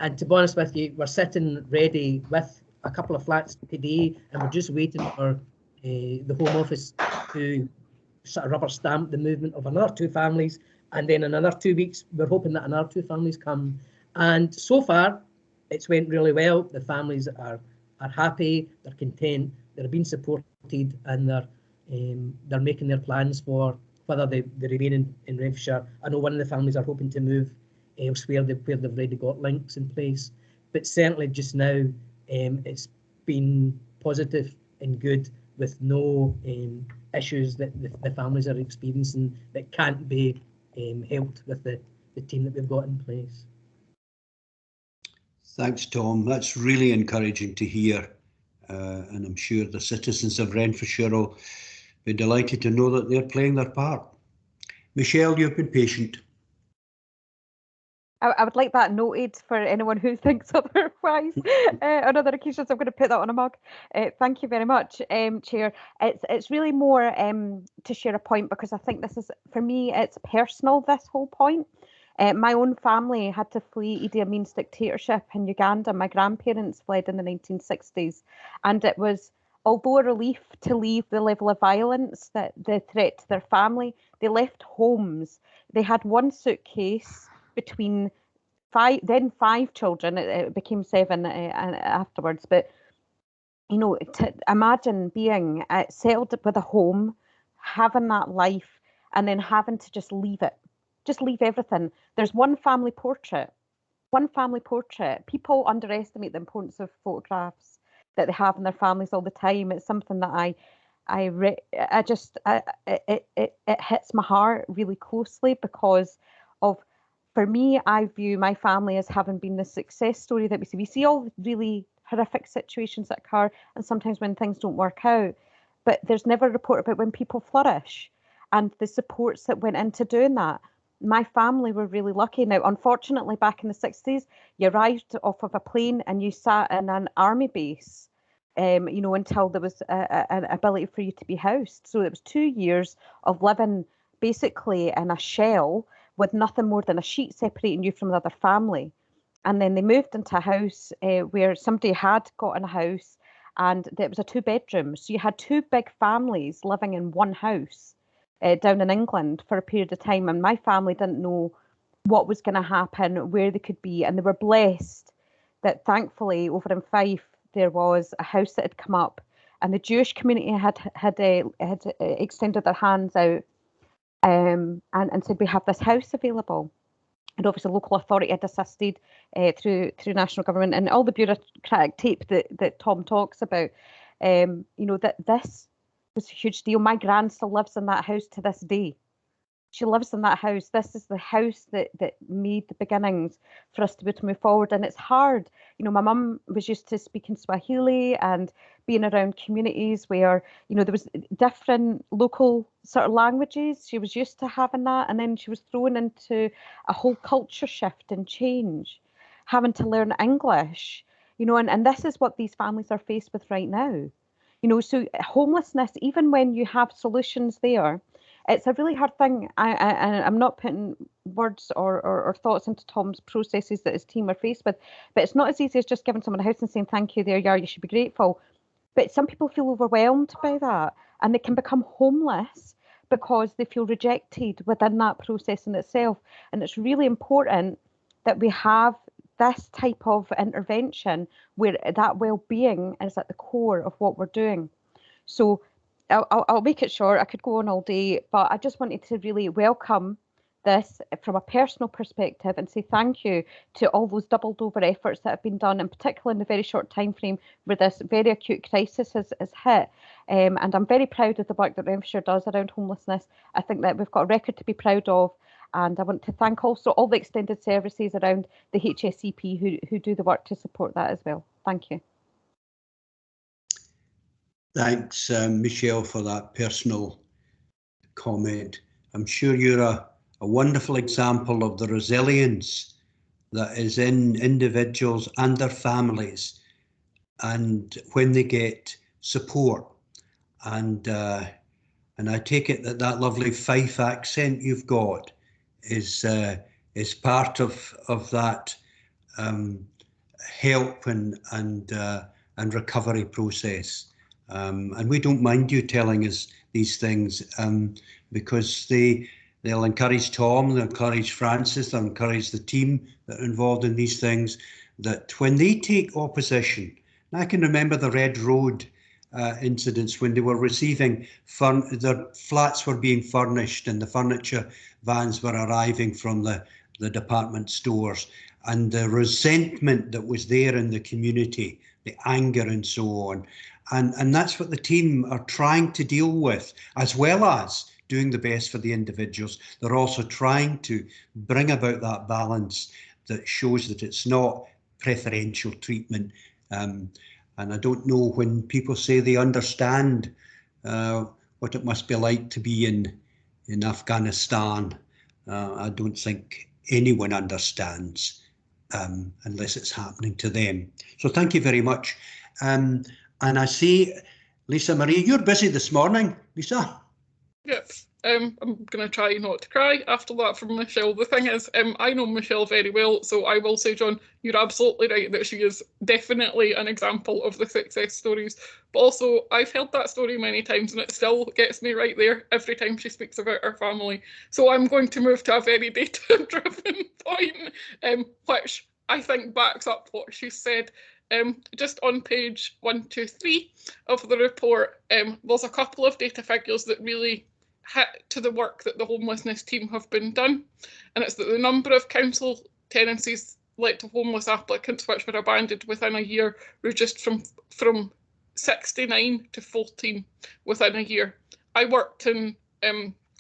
And to be honest with you, we're sitting ready with a couple of flats today, and we're just waiting for the Home Office to sort of rubber stamp the movement of another 2 families, and then in another 2 weeks we're hoping that another 2 families come. And so far it's went really well. The families are happy, they're content, they're being supported, and they're making their plans for whether they remain in Renfrewshire. I know one of the families are hoping to move elsewhere where they've already got links in place, but certainly just now it's been positive and good, with no issues that the families are experiencing that can't be helped with the team that we've got in place. Thanks, Tom. That's really encouraging to hear, and I'm sure the citizens of Renfrewshire will be delighted to know that they're playing their part. Michelle, you've been patient. I would like that noted for anyone who thinks otherwise. On other occasions, I'm going to put that on a mug. Thank you very much, Chair. It's really more to share a point, because I think this is, for me, it's personal, this whole point. My own family had to flee Idi Amin's dictatorship in Uganda. My grandparents fled in the 1960s, and it was, although a relief to leave the level of violence, that the threat to their family, they left homes. They had 1 suitcase between 5 children. It became 7 afterwards. But you know, to imagine being settled with a home, having that life, and then having to just leave it, just leave everything. There's one family portrait. People underestimate the importance of photographs that they have in their families all the time. It's something that it hits my heart really closely, because of, for me, I view my family as having been the success story that we see. We see all really horrific situations that occur, and sometimes when things don't work out, but there's never a report about when people flourish and the supports that went into doing that. My family were really lucky. Now, unfortunately, back in the 60s, you arrived off of a plane and you sat in an army base, you know, until there was an ability for you to be housed. So it was 2 years of living basically in a shell with nothing more than a sheet separating you from the other family. And then they moved into a house where somebody had gotten a house, and it was a 2-bedroom. So you had 2 big families living in one house down in England for a period of time. And my family didn't know what was going to happen, where they could be. And they were blessed that thankfully over in Fife, there was a house that had come up, and the Jewish community had extended their hands out and said, we have this house available. And obviously local authority had assisted through national government, and all the bureaucratic tape that Tom talks about. You know, that this was a huge deal. My gran still lives in that house to this day. She lives in that house. This is the house that made the beginnings for us to be able to move forward. And it's hard. You know, my mum was used to speaking Swahili and being around communities where, you know, there was different local sort of languages. She was used to having that. And then she was thrown into a whole culture shift and change, having to learn English, you know, and this is what these families are faced with right now. You know, so homelessness, even when you have solutions there, it's a really hard thing. I'm not putting words or thoughts into Tom's processes that his team are faced with, but it's not as easy as just giving someone a house and saying, thank you, there you are, you should be grateful. But some people feel overwhelmed by that, and they can become homeless because they feel rejected within that process in itself. And it's really important that we have this type of intervention where that well-being is at the core of what we're doing. So I'll make it short. I could go on all day, but I just wanted to really welcome this from a personal perspective and say thank you to all those doubled over efforts that have been done, and particularly in the very short time frame where this very acute crisis has hit. And I'm very proud of the work that Renfrewshire does around homelessness. I think that we've got a record to be proud of, and I want to thank also all the extended services around the HSCP who do the work to support that as well. Thank you. Thanks, Michelle, for that personal comment. I'm sure you're a wonderful example of the resilience that is in individuals and their families, and when they get support. And I take it that lovely Fife accent you've got is part of that help and recovery process. And we don't mind you telling us these things because they'll encourage Tom, they'll encourage Francis, they'll encourage the team that are involved in these things, that when they take opposition, and I can remember the Red Road incidents when they were receiving, their flats were being furnished and the furniture vans were arriving from the department stores, and the resentment that was there in the community, the anger and so on. And that's what the team are trying to deal with, as well as doing the best for the individuals. They're also trying to bring about that balance that shows that it's not preferential treatment. And I don't know, when people say they understand what it must be like to be in Afghanistan, I don't think anyone understands unless it's happening to them. So thank you very much. And I see, Lisa Marie, you're busy this morning, Lisa. Yep. I'm going to try not to cry after that from Michelle. The thing is, I know Michelle very well, so I will say, John, you're absolutely right that she is definitely an example of the success stories. But also, I've heard that story many times and it still gets me right there every time she speaks about her family. So I'm going to move to a very data-driven point, which I think backs up what she said. Just on page 123 of the report, there's a couple of data figures that really hit to the work that the homelessness team have been done, and it's that the number of council tenancies let to homeless applicants which were abandoned within a year reduced from 69 to 14 within a year. I worked in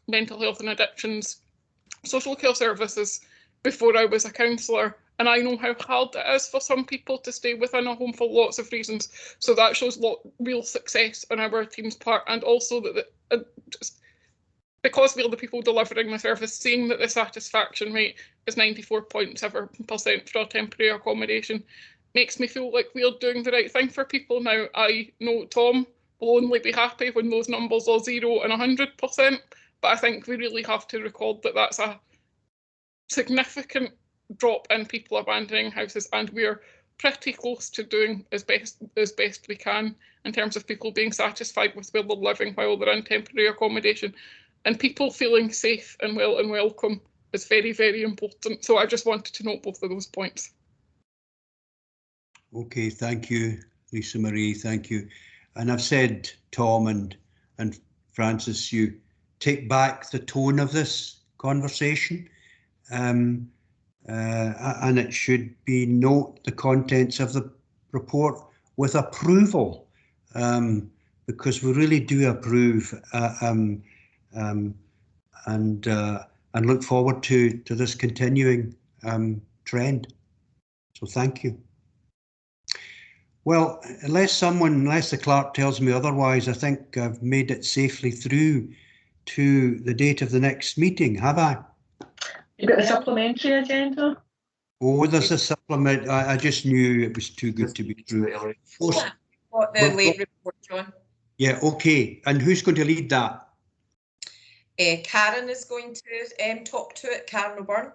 mental health and addictions social care services before I was a counsellor, and I know how hard it is for some people to stay within a home for lots of reasons. So that shows real success on our team's part, and also that because we're the people delivering the service, seeing that the satisfaction rate is 94.7% for our temporary accommodation makes me feel like we're doing the right thing for people. Now, I know Tom will only be happy when those numbers are 0 and 100%, but I think we really have to record that that's a significant drop in people abandoning houses, and we're pretty close to doing as best we can in terms of people being satisfied with where they're living while they're in temporary accommodation, and people feeling safe and well and welcome is very, very important. So I just wanted to note both of those points. Okay, thank you, Lisa Marie, thank you. And I've said, Tom and Francis, you take back the tone of this conversation. And it should be note the contents of the report with approval, because we really do approve and look forward to this continuing trend. So thank you. Well, unless the clerk tells me otherwise, I think I've made it safely through to the date of the next meeting, have I? You've got a supplementary agenda? Oh, there's a supplement. I just knew it was too good to be true. What the late report, John? Yeah, okay. And who's going to lead that? Karen is going to talk to it. Karen O'Byrne.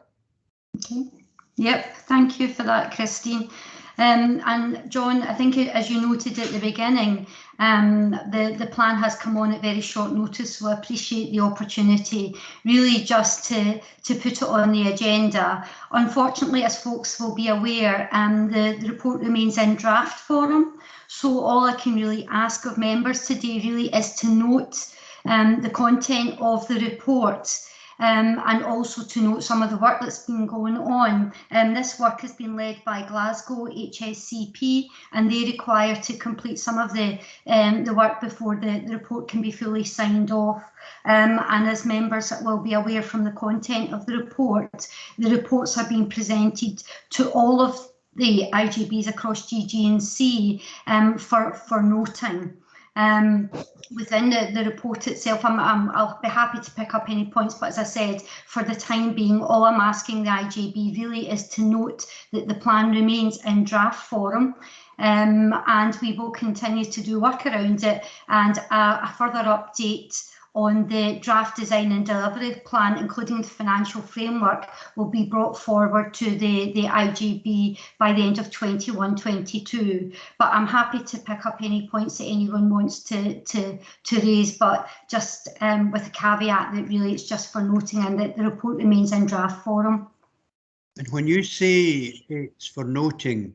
Okay. Yep, thank you for that, Christine. And John, I think as you noted at the beginning, the plan has come on at very short notice, so I appreciate the opportunity really just to put it on the agenda. Unfortunately, as folks will be aware, the report remains in draft form, so all I can really ask of members today really is to note the content of the report. And also to note some of the work that's been going on. This work has been led by Glasgow HSCP, and they require to complete some of the work before the report can be fully signed off. And as members will be aware from the content of the reports are being presented to all of the IJBs across GG&C for noting. Within the report itself, I'll be happy to pick up any points, but as I said, for the time being, all I'm asking the IJB really is to note that the plan remains in draft form, and we will continue to do work around it, and a further update on the draft design and delivery plan, including the financial framework, will be brought forward to the IJB by the end of 21-22. But I'm happy to pick up any points that anyone wants to raise, but just with a caveat that really it's just for noting and that the report remains in draft form. And when you say it's for noting,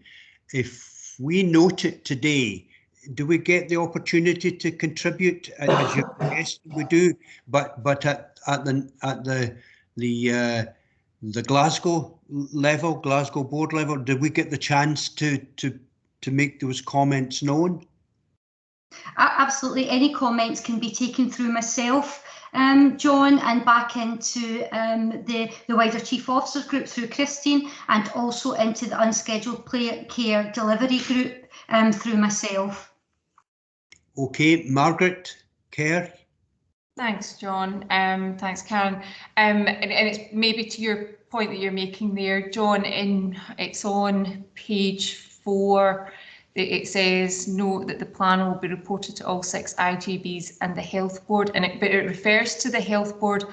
if we note it today, do we get the opportunity to contribute? As you yes, we do. But at the Glasgow level, Glasgow board level, did we get the chance to make those comments known? Absolutely. Any comments can be taken through myself, John, and back into the wider Chief Officers group through Christine, and also into the unscheduled care delivery group through myself. Okay, Margaret Kerr. Thanks, John. Thanks, Karen. And it's maybe to your point that you're making there, John, it's on page 4. It says, note that the plan will be reported to all 6 IJBs and the Health Board, but it refers to the Health Board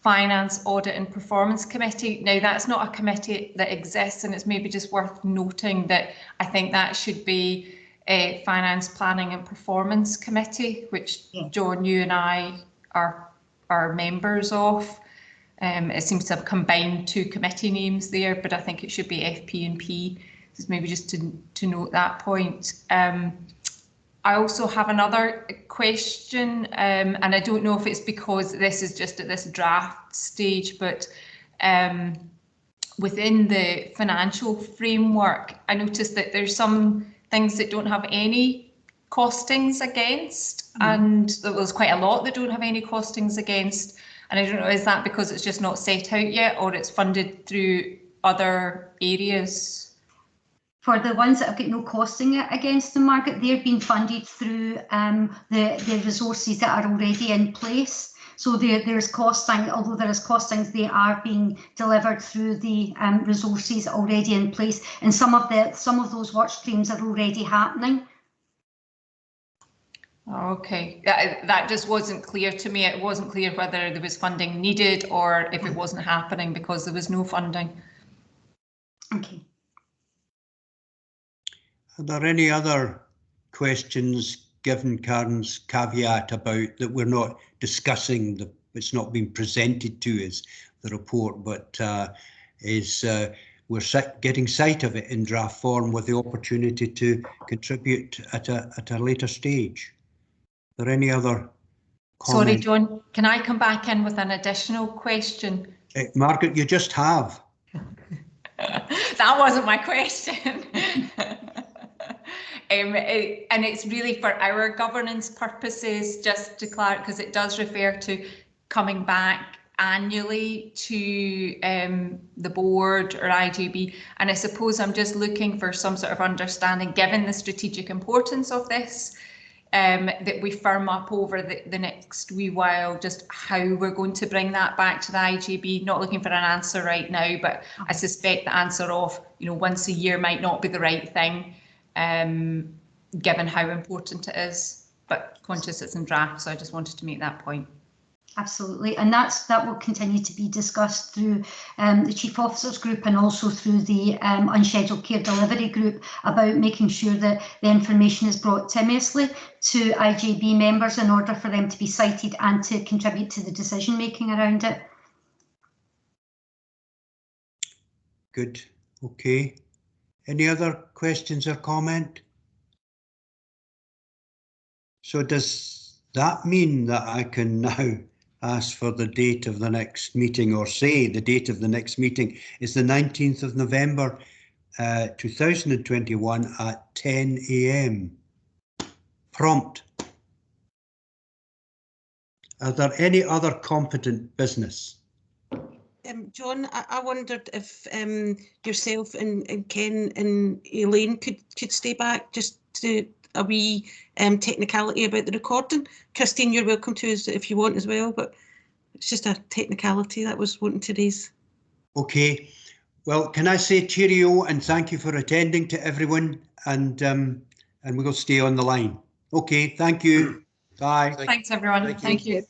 Finance, Audit and Performance Committee. Now, that's not a committee that exists, and it's maybe just worth noting that I think that should be a Finance, Planning and Performance Committee, which John, you and I are members of. It seems to have combined 2 committee names there, but I think it should be FP&P. Just maybe just to note that point. I also have another question, and I don't know if it's because this is just at this draft stage, but within the financial framework, I noticed that there's some things that don't have any costings against, and there's quite a lot that don't have any costings against. And I don't know, is that because it's just not set out yet, or it's funded through other areas? For the ones that have got no costing against them, Margaret, they're being funded through the resources that are already in place. So there's costing, although there is costings, they are being delivered through the resources already in place, and some of those work streams are already happening. Okay, that just wasn't clear to me. It wasn't clear whether there was funding needed or if it wasn't happening because there was no funding. Okay. Are there any other questions, given Karen's caveat about that we're not discussing, it's not been presented to us, the report, but we're getting sight of it in draft form with the opportunity to contribute at a later stage? Are there any other comments? Sorry, John, can I come back in with an additional question? Margaret, you just have. That wasn't my question. And it's really for our governance purposes, just to clarify, because it does refer to coming back annually to the board or IJB. And I suppose I'm just looking for some sort of understanding, given the strategic importance of this, that we firm up over the next wee while, just how we're going to bring that back to the IJB. Not looking for an answer right now, but I suspect the answer of, once a year might not be the right thing, given how important it is, but conscious it's in draft, so I just wanted to make that point. Absolutely, and that will continue to be discussed through the Chief Officers group and also through the unscheduled care delivery group, about making sure that the information is brought timely to IJB members in order for them to be cited and to contribute to the decision making around it. Good, okay. Any other questions or comment? So does that mean that I can now ask for the date of the next meeting, or say the date of the next meeting is the 19th of November 2021 at 10 AM? Prompt. Are there any other competent business? John, I wondered if yourself and Ken and Elaine could stay back just to a wee technicality about the recording. Christine, you're welcome to us if you want as well, but it's just a technicality that was wanting to raise. Okay. Well, can I say cheerio and thank you for attending to everyone, and we will stay on the line. Okay, thank you. Bye. Thanks, everyone. Thank you.